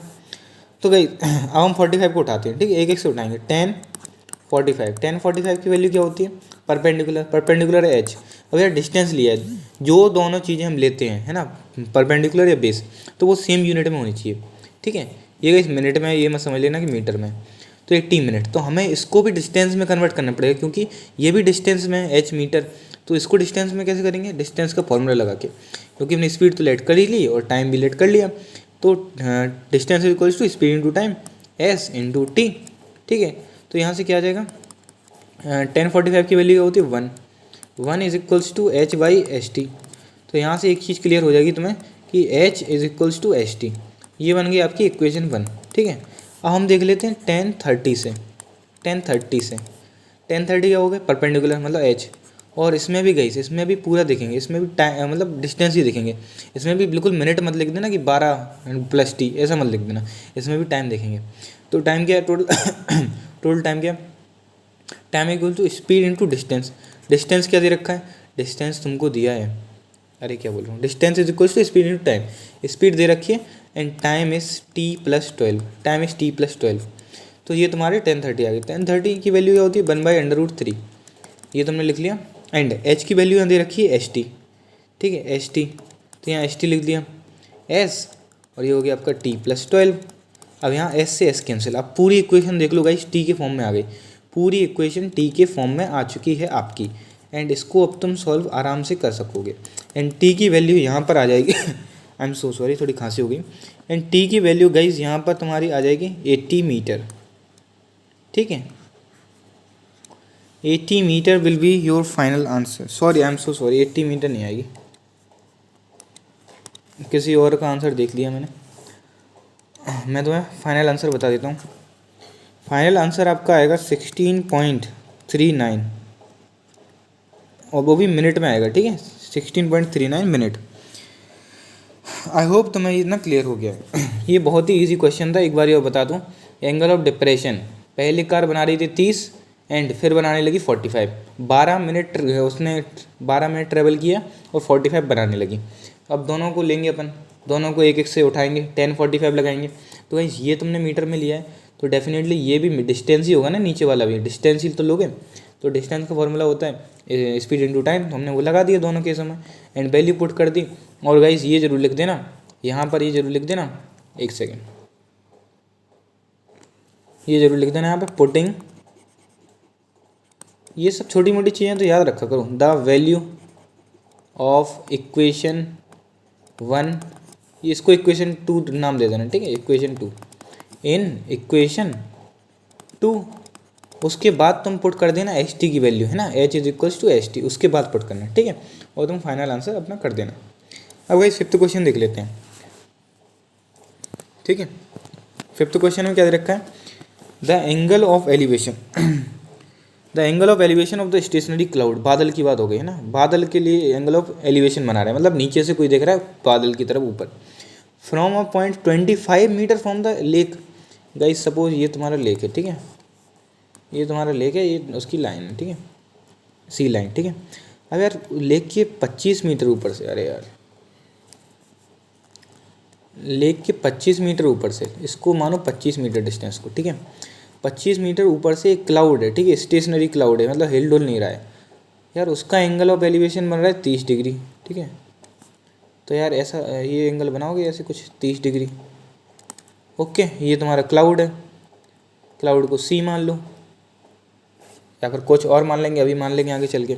तो गाइस अब हम 45 को उठाते हैं, ठीक है, एक एक से उठाएंगे। 10 45 की वैल्यू क्या होती है, परपेंडिकुलर है h। अब यार डिस्टेंस लिया है, जो दोनों चीज़ें हम लेते हैं, है ना, परपेंडिकुलर या बेस, तो वो सेम यूनिट में होनी चाहिए, ठीक है। ये गाइस मिनट में, ये मत समझ लेना कि मीटर में। तो 80 मिनट, तो हमें इसको भी डिस्टेंस में कन्वर्ट करना पड़ेगा, क्योंकि ये भी डिस्टेंस में है h मीटर। तो इसको डिस्टेंस में कैसे करेंगे, डिस्टेंस का फॉर्मूला लगा के, क्योंकि हमने स्पीड तो लेट कर ही ली और टाइम भी लेट कर लिया। तो distance is equals to speed into time s into T, ठीक है। तो यहाँ से क्या आ जाएगा, 1045 की वैल्यू क्या होती है 1 is equals to h by H T. तो यहाँ से एक चीज़ क्लियर हो जाएगी तुम्हें कि h is equals to H T, ये बन गई आपकी इक्वेशन 1, ठीक है। अब हम देख लेते हैं 1030 से 1030 क्या हो गया, परपेंडिकुलर मतलब h। और इसमें भी गई, इसमें भी पूरा देखेंगे, इसमें भी टाइम मतलब डिस्टेंस ही देखेंगे। इसमें भी बिल्कुल मिनट मत लिख देना कि 12 प्लस t, ऐसा मत लिख देना, इसमें भी टाइम देखेंगे। तो टाइम क्या है टोटल टाइम क्या, time equal to speed into distance. Distance क्या दे रखा है, डिस्टेंस तुमको दिया है, अरे क्या बोल रहा हूँ, distance is equal to speed into time. Speed दे रखी है एंड टाइम इज t+12, तो ये तुम्हारे 1030 आ गए। 1030 की वैल्यू क्या होती है 1/√3, ये तुमने लिख लिया। एंड h की वैल्यू यहाँ दे रखी है ht, ठीक है, ht, तो यहाँ ht लिख दिया s, और ये हो गया आपका t+12। अब यहाँ s से s कैंसिल। अब पूरी इक्वेशन देख लो गाइस, t के फॉर्म में आ गई, पूरी इक्वेशन t के फॉर्म में आ चुकी है आपकी। एंड इसको अब तुम सॉल्व आराम से कर सकोगे। एंड t की वैल्यू यहाँ पर आ जाएगी आई एम सो सॉरी, थोड़ी खांसी हो गई। एंड t की वैल्यू गाइस यहाँ पर तुम्हारी आ जाएगी 80 मीटर, ठीक है। 80 metre will be your final answer. Sorry, I am so sorry, 80 metre नहीं आएगी, किसी और का आंसर देख लिया मैंने। मैं तुम्हें फाइनल आंसर बता देता हूँ। फाइनल आंसर आपका आएगा 16.39, और वो भी मिनट में आएगा, ठीक है, 16.39 मिनट। आई होप तुम्हें इतना क्लियर हो गया है। ये बहुत ही इजी क्वेश्चन था। एक बार ये बता दूँ, एंगल ऑफ डिप्रेशन, पहली कार बना रही थी 30 एंड फिर बनाने लगी 45, 12 मिनट उसने 12 मिनट ट्रेवल किया और 45 बनाने लगी। अब दोनों को लेंगे अपन, दोनों को एक एक से उठाएंगे, 1045 लगाएंगे। तो गाइस ये तुमने मीटर में लिया है, तो डेफिनेटली ये भी डिस्टेंस ही होगा ना, नीचे वाला भी डिस्टेंस ही तो लोगे। तो डिस्टेंस का फॉर्मूला होता है स्पीड इंटू टाइम, तो हमने वो लगा दिया दोनों केसों में एंड वैल्यू पुट कर दी। और गाइस ये जरूर लिख देना, यहाँ पर ये जरूर लिख देना, एक सेकेंड, ये जरूर लिख देना यहाँ पर पुटिंग, ये सब छोटी मोटी चीज़ें तो याद रखा करो। द वैल्यू ऑफ इक्वेशन 1, इसको इक्वेशन 2 नाम दे देना, ठीक है, इक्वेशन 2। इन इक्वेशन 2 उसके बाद तुम पुट कर देना एच टी की वैल्यू, है ना, h is equals to H T, उसके बाद पुट करना, ठीक है, और तुम फाइनल आंसर अपना कर देना। अब गाइस फिफ्थ क्वेश्चन देख लेते हैं, ठीक है। फिफ्थ क्वेश्चन में क्या दे रखा है, the angle of elevation the angle of elevation of the stationary cloud, बादल की बात हो गई है ना, बादल के लिए एंगल ऑफ एलिवेशन बना रहे हैं, मतलब नीचे से कोई देख रहा है बादल की तरफ ऊपर, from a point 25 metre from the lake. Guys suppose ये तुम्हारा लेक है, ठीक है, ये तुम्हारा लेक है, ये उसकी लाइन है, ठीक है, सी लाइन, ठीक है। अब यार लेक के 25 मीटर ऊपर से, अरे यार लेक के 25 मीटर ऊपर से, इसको मानो 25 मीटर डिस्टेंस को, ठीक है, 25 मीटर ऊपर से एक क्लाउड है, ठीक है, स्टेशनरी क्लाउड है, मतलब हिल डुल नहीं रहा है यार, उसका एंगल ऑफ एलिवेशन बन रहा है 30 डिग्री, ठीक है। तो यार ऐसा ये एंगल बनाओगे ऐसे कुछ 30 डिग्री। ओके, ये तुम्हारा क्लाउड है, क्लाउड को सी मान लो, या फिर कुछ और मान लेंगे, अभी मान लेंगे आगे चल के।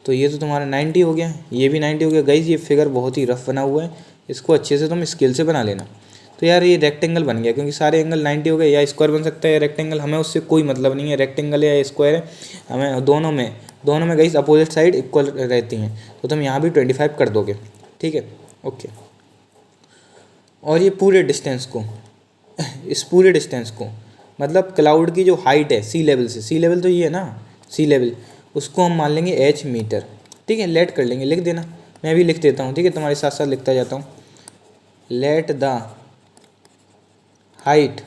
तो ये तो तुम्हारा 90 हो गया, ये भी 90 हो गया। गाइस ये फिगर बहुत ही रफ बना हुआ है, इसको अच्छे से तुम स्केल से बना लेना। तो यार ये रेक्टेंगल बन गया, क्योंकि सारे एंगल 90 हो गए। या स्क्वायर बन सकता है या रेक्टेंगल, हमें उससे कोई मतलब नहीं है, रेक्टेंगल या स्क्वायर है, हमें दोनों में गाइस अपोजिट साइड इक्वल रहती हैं। तो तुम यहाँ भी 25 कर दोगे, ठीक है, ओके। और ये पूरे डिस्टेंस को इस पूरे डिस्टेंस को, मतलब क्लाउड की जो हाइट है सी लेवल से, सी लेवल तो ये है ना, सी लेवल, उसको हम मान लेंगे एच मीटर, ठीक है। लेट कर लेंगे, लिख देना, मैं भी लिख देता हूँ, ठीक है, तुम्हारे साथ साथ लिखता जाता हूँ। Let the height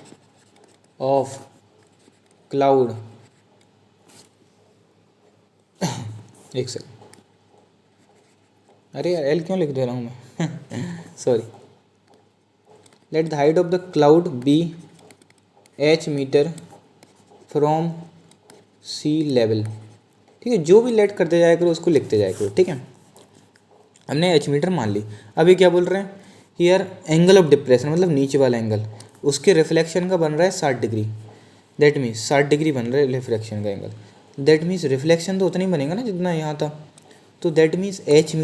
of cloud, एक सेकंड, अरे यार एल क्यों लिख दे रहा हूँ मैं sorry. Let the height of the cloud be H metre from sea level, ठीक है। जो भी लेट करते जाया करो उसको लिखते जाया करो, ठीक है। हमने एच मीटर मान ली। अभी क्या बोल रहे हैं कि यार एंगल ऑफ डिप्रेशन, मतलब नीचे वाला एंगल, उसके रिफ्लेक्शन का बन रहा है 60 डिग्री। दैट मीन्स 60 डिग्री बन रहा है रिफ्लेक्शन का एंगल। दैट मीन्स रिफ्लेक्शन तो उतना ही बनेगा ना जितना यहाँ था। तो दैट मीन्स एच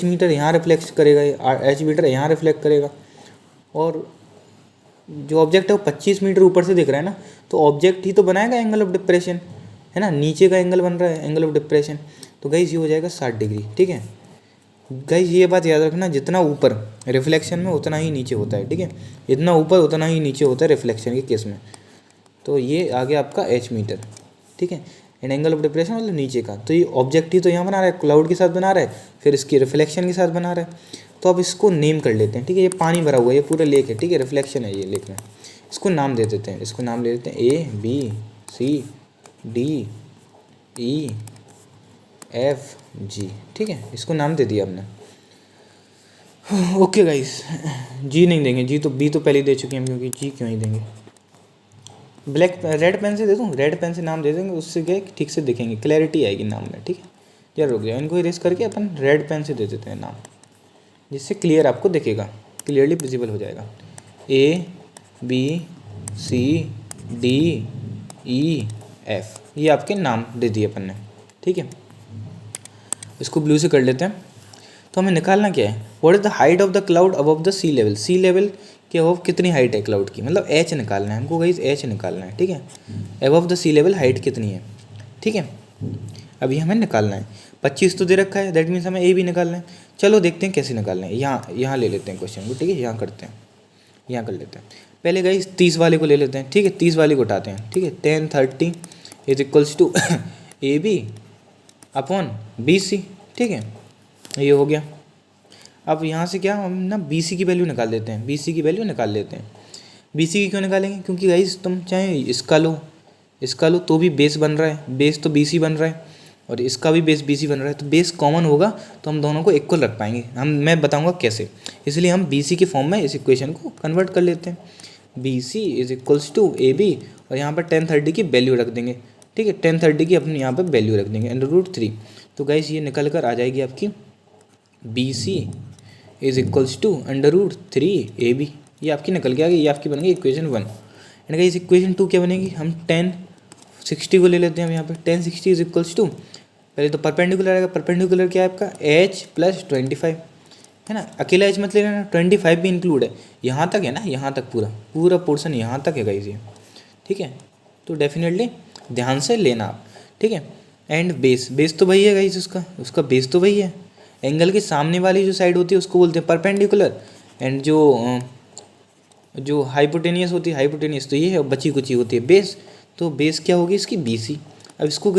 मीटर यहाँ रिफ्लेक्ट करेगा, एच मीटर यहाँ रिफ्लेक्ट करेगा। और जो ऑब्जेक्ट है वो 25 मीटर ऊपर से दिख रहा है ना, तो ऑब्जेक्ट ही तो बनाएगा एंगल ऑफ डिप्रेशन, है ना, नीचे का एंगल बन रहा है एंगल ऑफ डिप्रेशन। तो गाइस ये हो जाएगा 60 डिग्री, ठीक है। गाइस ये बात याद रखना, जितना ऊपर रिफ्लेक्शन में उतना ही नीचे होता है, ठीक है, जितना ऊपर उतना ही नीचे होता है रिफ्लेक्शन के केस में। तो ये आ गया आपका एच मीटर, ठीक है। एंड एंगल ऑफ डिप्रेशन मतलब नीचे का, तो ये ऑब्जेक्ट ही तो यहाँ बना रहा है, क्लाउड के साथ बना रहा है, फिर इसकी रिफ्लेक्शन के साथ बना रहा है। तो अब इसको नेम कर लेते हैं, ठीक है। ये पानी भरा हुआ है, ये पूरा लेक है, ठीक है, रिफ्लेक्शन है ये लेक में। इसको नाम दे देते हैं, इसको नाम ले देते हैं A B C D E F G, ठीक है, इसको नाम दे दिया हमने। ओके गाइस, जी नहीं देंगे, जी तो बी तो पहले दे चुके हैं, क्योंकि जी क्यों ही देंगे। ब्लैक रेड पेन से दे दूँ, रेड पेन से नाम दे देंगे, उससे क्या ठीक से दिखेंगे, क्लैरिटी आएगी नाम में, ठीक है। यार रुक गया, इनको इरेज करके अपन रेड पेन से दे देते हैं नाम, जिससे क्लियर आपको दिखेगा, क्लियरली विजिबल हो जाएगा। A B C D E F, ये आपके नाम दे दिए अपन ने, ठीक है। इसको ब्लू से कर लेते हैं। तो हमें निकालना क्या है, what is the height of the cloud above the sea level, sea level के अबव कितनी हाइट है क्लाउड की, मतलब एच निकालना है हमको गाइस, एच निकालना है, ठीक है। Above the sea level height कितनी है, ठीक है, अभी हमें निकालना है। 25 तो दे रखा है, दैट मीन्स हमें ए भी निकालना है। चलो देखते हैं कैसे निकालना है। यहाँ ले लेते हैं क्वेश्चन को, ठीक है, यहाँ करते हैं, यहाँ कर लेते हैं। पहले गाइस 30 वाले को ले लेते हैं, ठीक है, 30 वाले को उठाते हैं, ठीक है। 10 30 is equals to A B upon B C, ठीक है, ये हो गया। अब यहाँ से क्या हम ना बी सी की वैल्यू निकाल देते हैं, बी सी की वैल्यू निकाल लेते हैं। बी सी की क्यों निकालेंगे, क्योंकि गाइस तुम चाहे इसका लो तो भी बेस बन रहा है, बेस तो बी सी बन रहा है, और इसका भी बेस बी सी बन रहा है, तो बेस कॉमन होगा तो हम दोनों को इक्वल रख पाएंगे। मैं बताऊंगा कैसे, इसलिए हम बी सी की फॉर्म में इस इक्वेशन को कन्वर्ट कर लेते हैं। B C is equals to A B, और यहाँ पर 1030 की वैल्यू रख देंगे, ठीक है, 1030 की अपने यहाँ पर वैल्यू रख देंगे, √3। तो गाइस ये निकल कर आ जाएगी आपकी B C is equals to √3 A B, ये आपकी निकल के आ गई, ये आपकी बन गई इक्वेशन 1। एंड गाइस इक्वेशन 2 क्या बनेगी, हम 1060 को ले लेते हैं हम यहाँ पे। 1060 इज इक्वल्स टू, पहले तो परपेंडिकुलर आएगा, परपेंडिकुलर क्या है आपका h + 25, है ना, अकेला h मत लेना, 25 भी इंक्लूड है, यहाँ तक है ना, यहाँ तक पूरा पोर्शन यहाँ तक है गाइस ये, ठीक है। तो डेफिनेटली ध्यान से लेना आप, ठीक है। एंड बेस तो वही है गाइस, उसका बेस तो वही है। एंगल के सामने वाली जो साइड होती है उसको बोलते हैं परपेंडिकुलर, एंड जो हाइपोटेनियस होती है, हाइपोटेनियस तो ये है, बची कुची होती है बेस। तो बेस क्या होगी इसकी, बी सी। अब इसको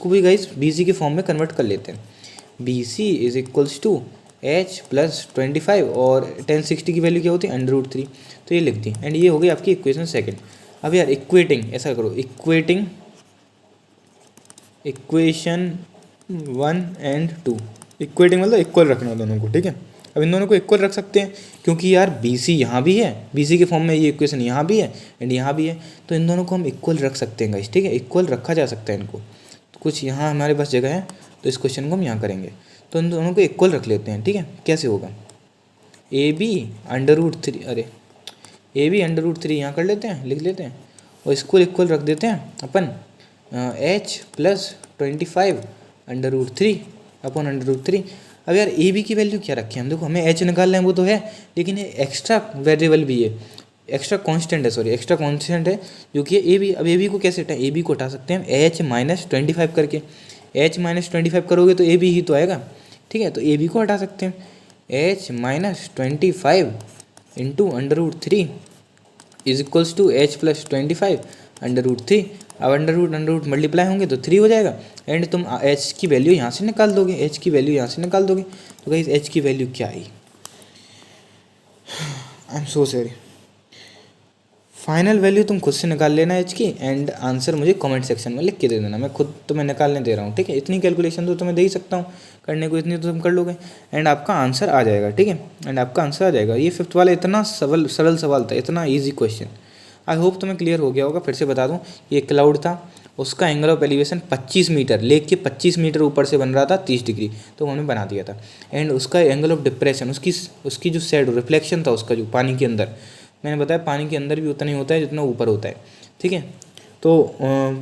भी गाइस बी सी के फॉर्म में कन्वर्ट कर लेते हैं। B C is equals to h + 25, और 1060 की वैल्यू क्या होती है, √3, तो ये लिख दी। एंड ये हो गई आपकी इक्वेशन सेकंड। अब यार इक्वेटिंग ऐसा करो, इक्वेशन 1 और 2, इक्वेटिंग मतलब इक्वल रखना दोनों को, ठीक है। अब इन दोनों को इक्वल रख सकते हैं, क्योंकि यार बी सी यहाँ भी है, बी सी के फॉर्म में ये इक्वेशन यहाँ भी है एंड यहाँ भी है, तो इन दोनों को हम इक्वल रख सकते हैं गाइस, ठीक है, इक्वल रखा जा सकता है इनको। तो कुछ यहाँ हमारे पास जगह है, तो इस क्वेश्चन को हम यहाँ करेंगे, तो इन दोनों को इक्वल रख लेते हैं, ठीक है। कैसे होगा, A B under root three, अरे A B under root three यहाँ कर लेते हैं, लिख लेते हैं, और इसको इक्वल रख देते हैं अपन H plus 25 under root three upon under root three. अब यार ए बी की वैल्यू क्या रखें हम, देखो हमें एच निकालना है वो तो है, लेकिन ये एक्स्ट्रा वेरिएबल भी है, एक्स्ट्रा कांस्टेंट है, सॉरी एक्स्ट्रा कांस्टेंट है जो कि ए बी। अब ए बी को कैसे हटाएं, ए बी को हटा सकते हैं एच माइनस 25 करके, एच माइनस 25 करोगे तो ए बी ही तो आएगा, ठीक है। तो ए बी को हटा सकते हैं, H minus 25 into under root three is equals to H plus 25 under root three. अब अंडर रूट मल्टीप्लाई होंगे तो 3 हो जाएगा, एंड तुम एच की वैल्यू यहाँ से निकाल दोगे, एच की वैल्यू यहाँ से निकाल दोगे। तो गाइस एच की वैल्यू क्या आई, I am so sorry, final value तुम खुद से निकाल लेना एच की, एंड आंसर मुझे कमेंट सेक्शन में लिख के दे देना, मैं खुद तुम्हें निकालने दे रहा हूँ, ठीक है। इतनी कैलकुलेशन तो तुम्हें दे ही सकता हूँ करने को, इतनी तो तुम कर लोगे एंड आपका आंसर आ जाएगा, ठीक है, एंड आपका आंसर आ जाएगा। ये 5th वाला इतना सरल सवाल था, इतना ईजी क्वेश्चन, आई होप तुम्हें क्लियर हो गया होगा। फिर से बता दूँ, ये क्लाउड था, उसका angle of elevation 25 metre, lake के 25 मीटर ऊपर से बन रहा था 30 डिग्री, तो हमने बना दिया था। एंड उसका एंगल ऑफ डिप्रेशन, उसकी जो शैडो रिफ्लेक्शन था उसका जो पानी के अंदर, मैंने बताया पानी के अंदर भी उतना ही होता है जितना ऊपर होता है, ठीक है। तो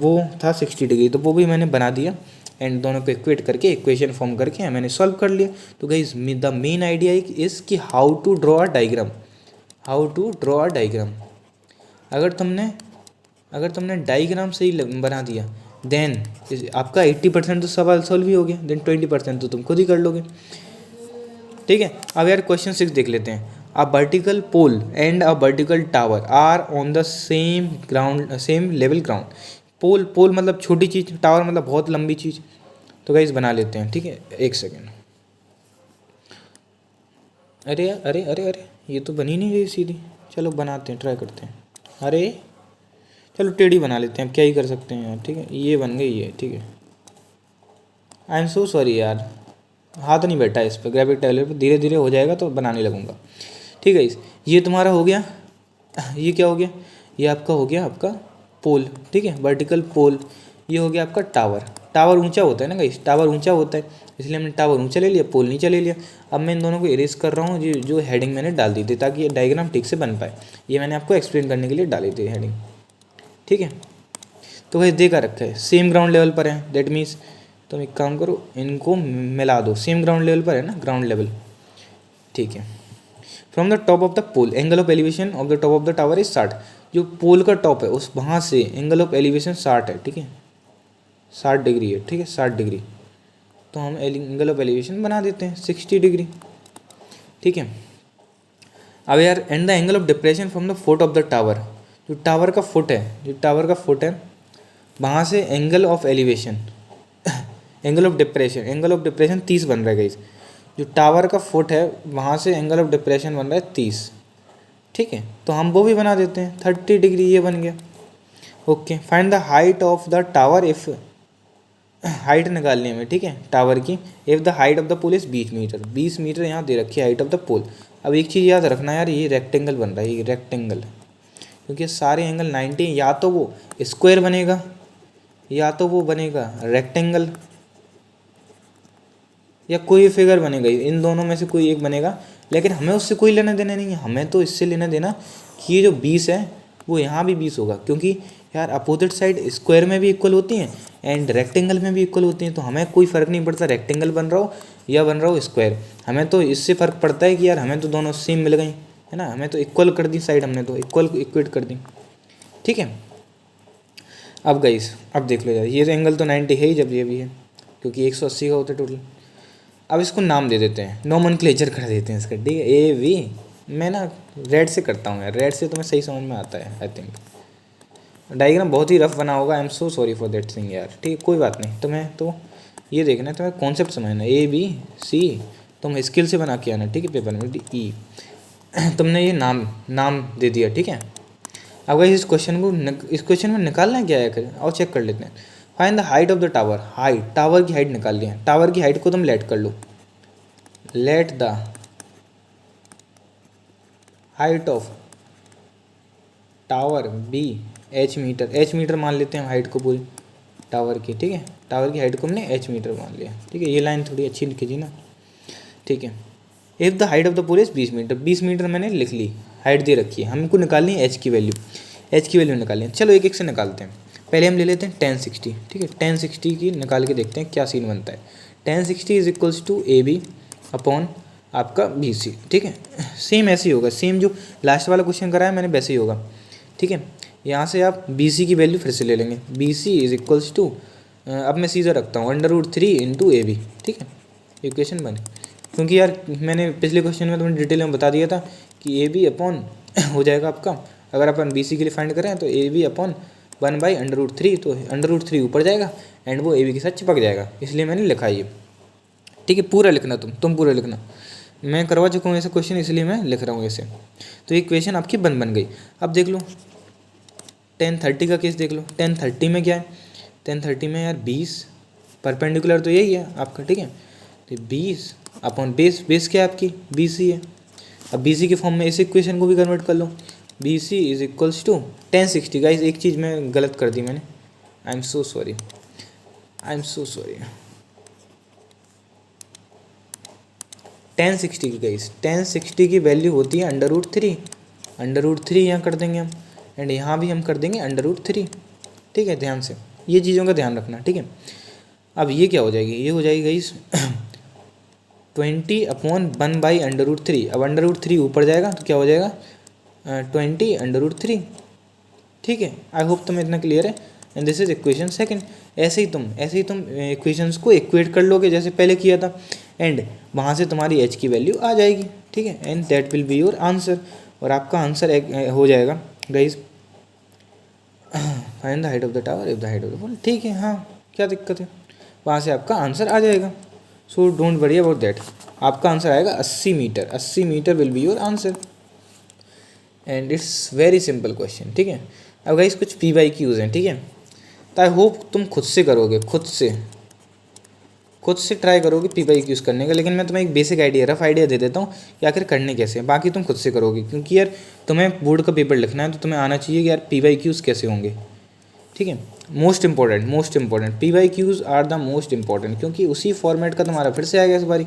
वो था 60 डिग्री, तो वो भी मैंने बना दिया, एंड दोनों को इक्वेट करके इक्वेशन फॉर्म करके मैंने सॉल्व कर लिया। तो guys the main idea is कि how to draw a diagram, how to draw a diagram. अगर तुमने डायग्राम से ही बना दिया देन आपका 80% तो सवाल सॉल्व ही हो गया, देन 20% तो तुम खुद ही कर लोगे, ठीक है। अब यार क्वेश्चन 6 देख लेते हैं। A vertical pole and a vertical tower are on the same level ground. Pole मतलब छोटी चीज़, टावर मतलब बहुत लंबी चीज़। तो गाइस बना लेते हैं, ठीक है, एक सेकेंड। अरे अरे अरे अरे ये तो बनी नहीं रही सीधी, चलो बनाते हैं, ट्राई करते हैं। अरे चलो टेढ़ी बना लेते हैं, अब क्या ही कर सकते हैं यार, ठीक है, ये बन गई है, ठीक है। आई एम सो सॉरी यार, हाथ नहीं बैठा इस पर, ग्राफिक टैबलेट पर, धीरे धीरे हो जाएगा तो बनाने लगूंगा, ठीक है। ये तुम्हारा हो गया, ये क्या हो गया, ये आपका हो गया आपका पोल, ठीक है, वर्टिकल पोल। ये हो गया आपका टावर, टावर ऊंचा होता है ना गाइस, टावर ऊंचा होता है, इसलिए हमने टावर ऊंचा ले लिया, पोल नीचा ले लिया। अब मैं इन दोनों को इरेज कर रहा हूँ, जो हेडिंग मैंने डाल दी थी ताकि ये डायग्राम ठीक से बन पाए, ये मैंने आपको एक्सप्लेन करने के लिए डाली थी हेडिंग, ठीक है। तो भाई देखा रखा है सेम ग्राउंड लेवल पर है, दैट मीन्स तुम एक काम करो, इनको मिला दो, सेम ग्राउंड लेवल पर है ना, ग्राउंड लेवल, ठीक है। From the top of the pole angle of elevation of the top of the tower is 60। जो पोल का टॉप है उस वहाँ से एंगल ऑफ एलिवेशन 60 है, ठीक है, 60 डिग्री है, ठीक है, 60 डिग्री। तो हम एंगल ऑफ एलिवेशन बना देते हैं 60 डिग्री, ठीक है। अब यार and the angle of depression from the foot of the tower, जो टावर का फुट है, जो टावर का फुट है वहाँ से angle of elevation angle of depression 30 बन रहा है गाइस। जो टावर का फुट है वहाँ से एंगल ऑफ डिप्रेशन बन रहा है 30, ठीक है। तो हम वो भी बना देते हैं 30 डिग्री, ये बन गया, okay. Find the height of the tower if, height निकालनी है हमें, ठीक है, टावर की। If the height of the pole is 20 metre, 20 metre यहाँ दे रखी है हाइट ऑफ द पोल। अब एक चीज़ याद रखना यार, ये रेक्टेंगल बन रहा है, ये रेक्टेंगल, क्योंकि सारे एंगल 90, या तो वो स्क्वायर बनेगा या तो वो बनेगा रेक्टेंगल या कोई फिगर बनेगा, इन दोनों में से कोई एक बनेगा। लेकिन हमें उससे कोई लेना देना नहीं है, हमें तो इससे लेना देना कि ये जो 20 है वो यहाँ भी 20 होगा, क्योंकि यार अपोजिट साइड स्क्वायर में भी इक्वल होती हैं एंड रेक्टेंगल में भी इक्वल होती हैं। तो हमें कोई फ़र्क नहीं पड़ता रेक्टेंगल बन रहा हो या बन रहा हो स्क्वायर, हमें तो इससे फ़र्क पड़ता है कि यार हमें तो दोनों सेम मिल गई, है ना, हमें तो इक्वल कर दी साइड, हमने तो इक्वेट कर दी, ठीक है। अब गाइस अब देख लो यार, ये एंगल तो 90 है ही जब ये भी है, क्योंकि 180 का होता है टोटल। अब इसको नाम दे देते हैं, नोमेनक्लेचर कर देते हैं इसका, ठीक है। ए वी, मैं ना रेड से करता हूँ यार, रेड से तुम्हें सही समझ में आता है आई थिंक। डायग्राम बहुत ही रफ बना होगा, आई am so sorry for that thing यार, ठीक है, कोई बात नहीं। तुम्हें तो ये देखना है, तुम्हें कॉन्सेप्ट समझना है, A B C तुम स्किल से बना के आना, ठीक है, पेपर में E तुमने ये नाम दे दिया, ठीक है। अब गाइस इस क्वेश्चन में निकालना क्या है और चेक कर लेते हैं। Find the height of the tower, height, tower की हाइट निकाल ली है, टावर की हाइट को तुम लेट कर लो, let the height of tower be H metre, H metre मान लेते हैं हाइट को पूरी टावर की, ठीक है। टावर की हाइट को हमने एच मीटर मान लिया, ठीक है। ये लाइन थोड़ी अच्छी लिखी थी ना, ठीक है। If the height of the pool is 20 metre, 20 metre मैंने लिख ली, हाइट दे रखी है, हमको निकालनी है एच की वैल्यू, एच की वैल्यू निकालनी है। चलो एक एक से निकालते हैं। पहले हम ले लेते हैं 1060, ठीक है। 1060 की निकाल के देखते हैं क्या सीन बनता है। 1060 is equals to A B upon आपका बी सी, ठीक है। सेम ऐसे ही होगा, सेम जो लास्ट वाला क्वेश्चन कराया मैंने वैसे ही होगा, ठीक है। यहाँ से आप बी सी की वैल्यू फिर से ले लेंगे, B C is equals to, अब मैं सीधा रखता हूँ √3 इंटू ए बी, ठीक है। इक्वेशन बने, क्योंकि यार मैंने पिछले क्वेश्चन में तुम्हें डिटेल में बता दिया था कि ए बी अपॉन हो जाएगा आपका, अगर अपन बी सी के लिए फाइंड करें तो ए बी अपॉन 1/√3, तो √3 ऊपर जाएगा एंड वो ए बी के साथ चिपक जाएगा, इसलिए मैंने लिखा ये, ठीक है। पूरा लिखना, तुम पूरा लिखना, मैं करवा चुका हूँ ऐसे क्वेश्चन, इसलिए मैं लिख रहा हूँ ऐसे। तो ये इक्वेशन आपकी बन गई। अब देख लो 1030 का केस देख लो। 1030 में क्या है, 1030 में यार 20 परपेंडिकुलर तो यही है आपका, ठीक है। तो 20 अपॉन बेस क्या है आपकी बी सी है। अब बी सी के फॉर्म में इस इक्वेशन को भी कन्वर्ट कर लो, B C is equals to 1060। Guys एक चीज़ मैं गलत कर दी मैंने, I am so sorry, I am so sorry. 1060 की गाइस, 1060 की वैल्यू होती है √3, √3 यहाँ कर देंगे हम, एंड यहाँ भी हम कर देंगे √3, ठीक है। ध्यान से ये चीज़ों का ध्यान रखना, ठीक है। अब ये क्या हो जाएगी, ये हो जाएगी गाइस 20/1/√3। अब √3 ऊपर जाएगा तो क्या हो जाएगा 20/√3, ठीक है। आई होप तुम्हें इतना क्लियर है। And this is equation second. ऐसे ही तुम इक्वेशंस को इक्वेट कर लोगे जैसे पहले किया था, एंड वहाँ से तुम्हारी एच की वैल्यू आ जाएगी, ठीक है। And that will be your answer, और आपका आंसर हो जाएगा guys find the height of the tower if the height of the pole, ठीक है। हाँ क्या दिक्कत है, वहाँ से आपका आंसर आ जाएगा। So don't worry about that, आपका आंसर आएगा 80 metre, 80 metre will be your answer, and it's very simple question, ठीक है। अब गाइस कुछ PYQs हैं, ठीक है। तो आई होप तुम खुद से करोगे, खुद से ट्राई करोगे PYQs करने का, लेकिन मैं तुम्हें एक बेसिक आइडिया, रफ आइडिया दे देता हूँ कि आखिर करने कैसे हैं, बाकी तुम खुद से करोगे, क्योंकि यार तुम्हें बोर्ड का पेपर लिखना है तो तुम्हें आना चाहिए कि यार PYQs कैसे होंगे, ठीक है। Most important PYQs are the most important, क्योंकि उसी फॉर्मेट का तुम्हारा फिर से आएगा इस बारी।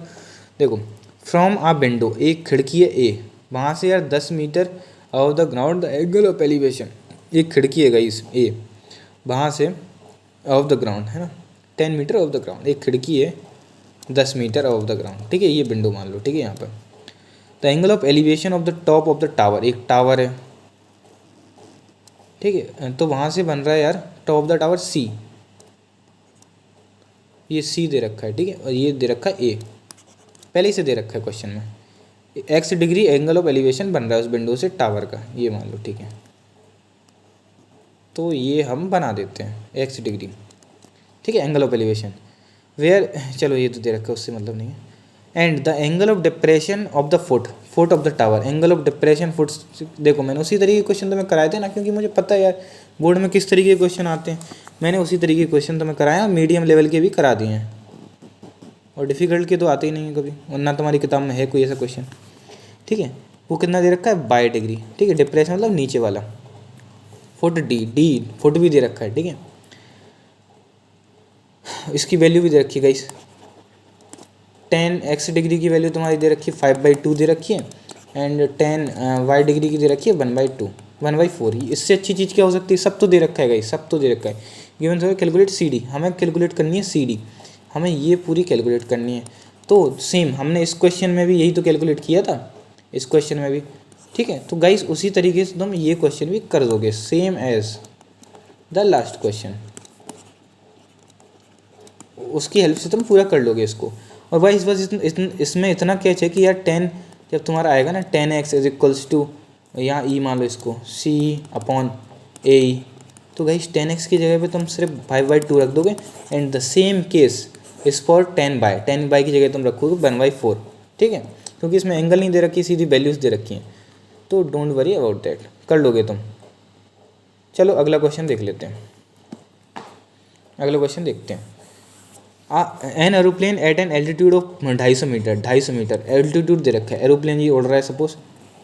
देखो फ्रॉम आ विंडो, एक खिड़की है ए, वहाँ से यार 10 metre above the ground the angle of elevation, एक खिड़की है गाइस ए, वहाँ से अबव द ग्राउंड है ना 10 मीटर अबव द ग्राउंड, एक खिड़की है 10 मीटर अबव द ग्राउंड, ठीक है। ये विंडो मान लो, ठीक है। यहाँ पर the angle of elevation of the top of the tower, एक टावर है, ठीक है। तो वहाँ से बन रहा है यार टॉप ऑफ द टावर सी, ये सी दे रखा है, ठीक है। और ये दे रखा है ए, पहले ही से दे रखा है क्वेश्चन में। x degree angle of elevation बन रहा है उस विंडो से टावर का, ये मान लो, ठीक है। तो ये हम बना देते हैं x डिग्री, ठीक है, एंगल ऑफ एलिवेशन वेयर, चलो ये तो दे रखा है उससे मतलब नहीं है। And the angle of depression of the foot of the tower, angle of depression foot, देखो मैंने उसी तरीके के क्वेश्चन तुम्हें कराए थे ना, क्योंकि मुझे पता है यार बोर्ड में किस तरीके के क्वेश्चन आते हैं, मैंने उसी तरीके के क्वेश्चन तुम्हें कराया, मीडियम लेवल के भी करा दिए हैं, और डिफ़िकल्ट के तो आते ही नहीं है कभी, और ना तुम्हारी किताब में है कोई ऐसा क्वेश्चन, ठीक है। वो कितना दे रखा है 22 डिग्री, ठीक है। डिप्रेशन मतलब नीचे वाला, फुट डी फुट भी दे रखा है, ठीक है। इसकी वैल्यू भी दे रखी है गाइस, 10x डिग्री की वैल्यू तुम्हारी दे रखी है 5/2 दे रखी है, एंड 10y डिग्री की दे रखी है 1/2 1/4। इससे अच्छी चीज़ क्या हो सकती है, सब तो दे रखा है गाइस, सब तो दे रखा है। गिवन तो कैलकुलेट CD, हमें कैलकुलेट करनी है CD, हमें ये पूरी कैलकुलेट करनी है। तो सेम हमने इस क्वेश्चन में भी यही तो कैलकुलेट किया था, इस क्वेश्चन में भी, ठीक है। तो गाइस उसी तरीके से तुम ये क्वेश्चन भी कर दोगे, same as the last question, उसकी हेल्प से तुम पूरा कर लोगे इसको। और गाइस बस इसमें इतना कैच है कि यार 10 जब तुम्हारा आएगा ना 10x इज इक्वल्स टू, यहाँ ई मान लो इसको C/A, तो गाइस 10x की जगह पे तुम सिर्फ 5/2 रख दोगे, एंड द सेम केस इस फॉर 10/10 की जगह तुम रखोगे 1/4, ठीक है। क्योंकि इसमें एंगल नहीं दे रखी, सीधी वैल्यूज़ दे रखी हैं, तो डोंट वरी अबाउट दैट, कर लोगे तुम। चलो अगला क्वेश्चन देख लेते हैं, अगला क्वेश्चन देखते हैं। An aeroplane at an altitude of 250 metre, 250 metre altitude दे रखा है, एरोप्लेन ये उड़ रहा है सपोज,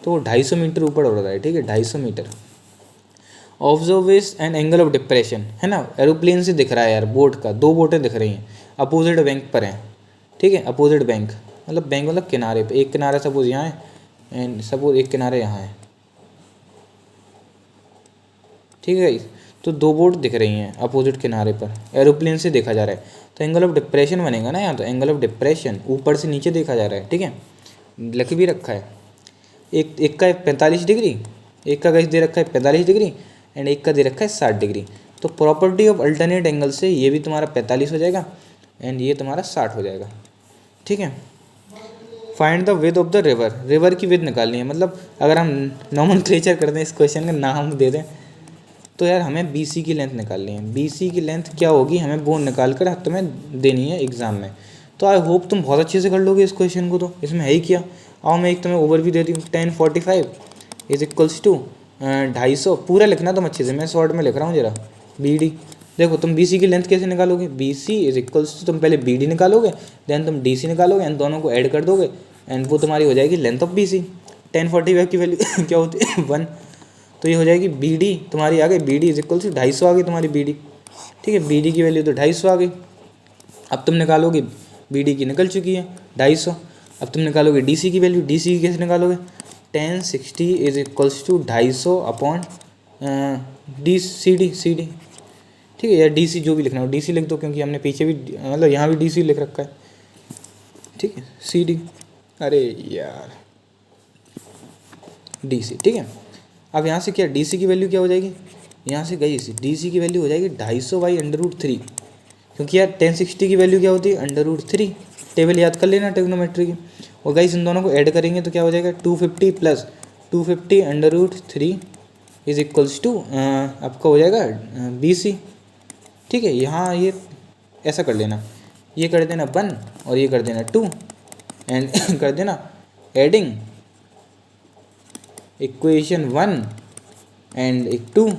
तो वो 250 मीटर ऊपर उड़ रहा है, ठीक है, 250 metre. Observes an angle of depression, है ना, एरोप्लेन से दिख रहा है यार, बोट का, दो बोटें दिख रही हैं, अपोजिट बैंक पर हैं, ठीक है, अपोजिट बैंक मतलब किनारे पे, एक किनारा सपोज यहाँ है एंड सपोज एक किनारे यहाँ है, ठीक है गाइस। तो दो बोट दिख रही हैं अपोजिट किनारे पर, एरोप्लेन से देखा जा रहा है, तो एंगल ऑफ डिप्रेशन बनेगा ना यहाँ, तो एंगल ऑफ डिप्रेशन ऊपर से नीचे देखा जा रहा है, ठीक है, लिख भी रखा है। एक का 45 डिग्री, एक का गाइस दे रखा है 45 डिग्री एंड एक का दे रखा है 60 डिग्री। तो प्रॉपर्टी ऑफ अल्टरनेट एंगल से ये भी तुम्हारा 45 हो जाएगा एंड ये तुम्हारा 60 हो जाएगा, ठीक है। Find the width of the river, river की विथ निकालनी है, मतलब अगर हम नॉमेनक्लेचर कर दें, इस क्वेश्चन का नाम दे दें, तो यार हमें BC की लेंथ निकालनी है। BC की लेंथ क्या होगी, हमें वो निकाल कर तुम्हें देनी है एग्ज़ाम में। तो आई होप तुम बहुत अच्छे से कर लोगे इस क्वेश्चन को, तो इसमें है ही क्या। आओ मैं एक तुम्हें ओवर भी दे दी हूँ, 1045 इज इक्वल्स टू 250, पूरा लिखना तुम अच्छे से, मैं शॉर्ट में लिख रहा हूँ जरा। BD देखो, तुम BC की लेंथ कैसे निकालोगे, BC इज इक्वल्स टू, तुम पहले BD निकालोगे, देन तुम DC निकालोगे एंड दोनों को ऐड कर दोगे एंड वो तुम्हारी हो जाएगी लेंथ ऑफ BC। 1045 की वैल्यू क्या होती है 1, तो ये हो जाएगी BD तुम्हारी आ गई, BD इज इक्वल टू 250 आ गई तुम्हारी BD, ठीक है, BD की वैल्यू तो 250 आ गई। अब तुम निकालोगे, BD की निकल चुकी है 250, अब तुम निकालोगे DC की वैल्यू, DC की कैसे निकालोगे, 1060 is equals to 250 upon CD, ठीक है, या DC जो भी लिखना हो DC लिख दो, क्योंकि हमने पीछे भी मतलब यहाँ भी DC लिख रखा है, ठीक है, CD, अरे यार DC, ठीक है। अब यहाँ से क्या DC की वैल्यू क्या हो जाएगी, यहाँ से गई DC की वैल्यू हो जाएगी 250/√3, क्योंकि यार 1060 की वैल्यू क्या होती है √3, टेबल याद कर लेना ट्रिग्नोमेट्री की। और गाइस इन दोनों को ऐड करेंगे तो क्या हो जाएगा 250 + 250/√3 इज इक्वल्स टू आपका हो जाएगा BC, ठीक है। यहाँ ये ऐसा कर लेना, ये कर देना 1 और ये कर देना 2 एंड कर देना एडिंग इक्वेशन 1 एंड 2,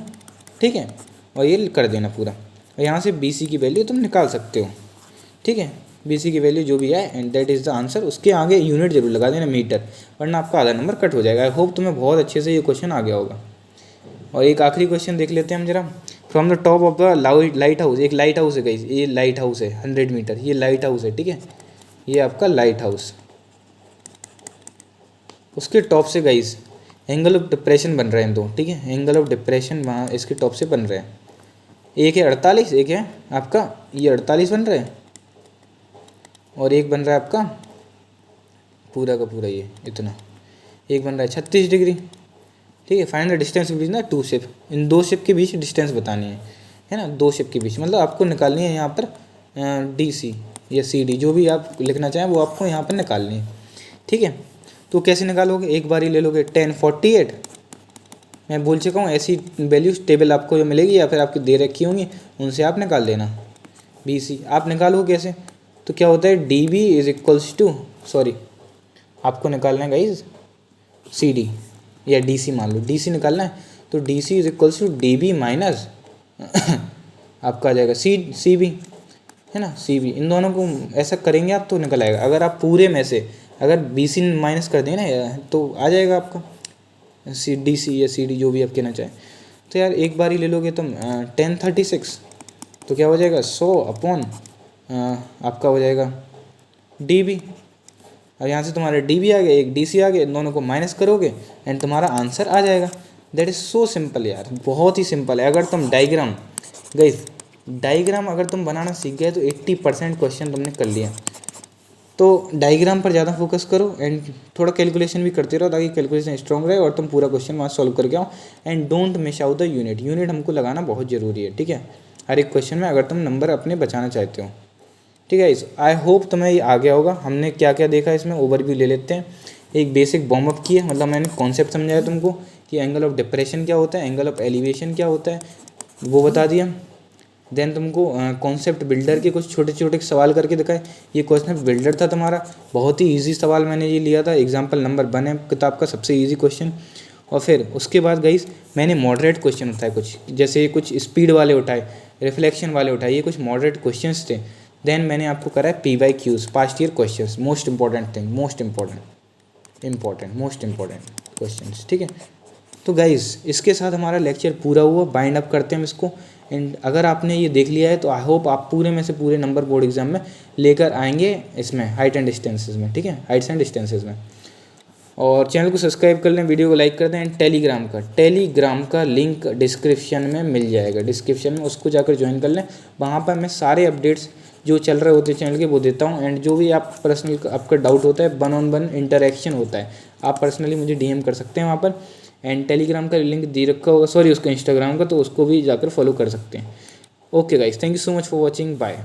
ठीक है, और ये कर देना पूरा, और यहाँ से BC की वैल्यू तुम निकाल सकते हो, ठीक है, BC की वैल्यू जो भी है and that is the answer. उसके आगे यूनिट जरूर लगा देना मीटर, वरना आपका आधा नंबर कट हो जाएगा। आई होप तुम्हें बहुत अच्छे से ये क्वेश्चन आ गया होगा। और एक आखिरी क्वेश्चन देख लेते हैं हम जरा। From the top of the light house, एक लाइट हाउस है गाइस, ये लाइट हाउस है 100 मीटर, ये लाइट हाउस है, ठीक है, ये आपका लाइट हाउस, उसके टॉप से गाइस एंगल ऑफ डिप्रेशन बन रहे हैं दो, ठीक है, एंगल ऑफ डिप्रेशन वहाँ इसके टॉप से बन रहे हैं, एक है 48, एक है आपका ये 48 बन रहा है, और एक बन रहा है आपका पूरा का पूरा ये इतना, एक बन रहा है 36 डिग्री, ठीक है। Find the distance between the 2 ship, in 2 ship के बीच डिस्टेंस बतानी है ना, 2 शिप के बीच, मतलब आपको निकालनी है यहाँ पर DC या CD जो भी आप लिखना चाहें वो आपको यहाँ पर निकालनी है, ठीक है। तो कैसे निकालोगे, एक बार ही ले लोगे 1048, मैं बोल चुका हूँ ऐसी वैल्यूज टेबल आपको जो मिलेगी या फिर आपकी दे रखी होंगी उनसे आप निकाल देना। BC आप निकालो कैसे, तो क्या होता है DB is equals to, sorry आपको निकालना है गाइज CD या DC, मान लो DC निकालना है, तो DC is equals to DB minus आपका आ जाएगा CB, है ना, CB, इन दोनों को ऐसा करेंगे आप तो निकल आएगा। अगर आप पूरे में से अगर BC माइनस कर दें ना तो आ जाएगा आपका DC या CD जो भी आप कहना चाहें। तो यार एक बार ही ले लोगे तुम 1036, तो क्या हो जाएगा 100 अपॉन आपका हो जाएगा DB, और यहाँ से तुम्हारा DB आ गया, एक DC आ गया, इन दोनों को माइनस करोगे एंड तुम्हारा आंसर आ जाएगा। दैट इज़ सो सिंपल यार, बहुत ही सिंपल है। अगर तुम डायग्राम अगर तुम बनाना सीख गए तो 80% क्वेश्चन तुमने कर लिया। तो डायग्राम पर ज़्यादा फोकस करो एंड थोड़ा कैलकुलेशन भी करते रहो ताकि कैलकुलेशन स्ट्रॉन्ग रहे और तुम पूरा क्वेश्चन वहाँ सॉल्व करके आओ। And don't miss out the unit हमको लगाना बहुत ज़रूरी है, ठीक है, हर एक क्वेश्चन में, अगर तुम नंबर अपने बचाना चाहते हो, ठीक है। आई होप तुम्हें ये आ गया होगा। हमने क्या क्या देखा इसमें ओवरव्यू ले लेते हैं। एक बेसिक वार्म अप किया, मतलब मैंने कॉन्सेप्ट समझाया तुमको कि एंगल ऑफ डिप्रेशन क्या होता है, एंगल ऑफ एलिवेशन क्या होता है वो बता दिया। देन तुमको कॉन्सेप्ट बिल्डर के कुछ छोटे छोटे सवाल करके दिखाए। ये क्वेश्चन बिल्डर था तुम्हारा, बहुत ही इजी सवाल मैंने ये लिया था, एग्जाम्पल नंबर 1 है किताब का, सबसे ईजी क्वेश्चन। और फिर उसके बाद गाइस मैंने मॉडरेट क्वेश्चन उठाए कुछ, जैसे कुछ स्पीड वाले उठाए, रिफ्लेक्शन वाले उठाए, ये कुछ मॉडरेट क्वेश्चंस थे। देन मैंने आपको करा है PYQs, past year questions, most important thing, most important. Important, most important questions, ठीक है। तो गाइज़ इसके साथ हमारा लेक्चर पूरा हुआ, बाइंड अप करते हैं हम इसको। एंड अगर आपने ये देख लिया है तो आई होप आप पूरे में से पूरे नंबर बोर्ड एग्जाम में लेकर आएंगे इसमें हाइट एंड डिस्टेंसेस में, ठीक है, हाइट्स एंड डिस्टेंसेस में। और चैनल को सब्सक्राइब कर लें, वीडियो को लाइक कर दें। एंड टेलीग्राम का लिंक डिस्क्रिप्शन में मिल जाएगा, डिस्क्रिप्शन में उसको जाकर ज्वाइन कर लें। वहाँ पर मैं सारे अपडेट्स जो चल रहे होते हैं चैनल के वो देता हूँ। एंड जो भी आप पर्सनल आपका डाउट होता है, 1-on-1 इंटरेक्शन होता है, आप पर्सनली मुझे DM कर सकते हैं वहाँ पर। एंड टेलीग्राम का लिंक दे रखा होगा, सॉरी उसका इंस्टाग्राम का, तो उसको भी जाकर फॉलो कर सकते हैं। Okay guys, thank you so much for watching, bye.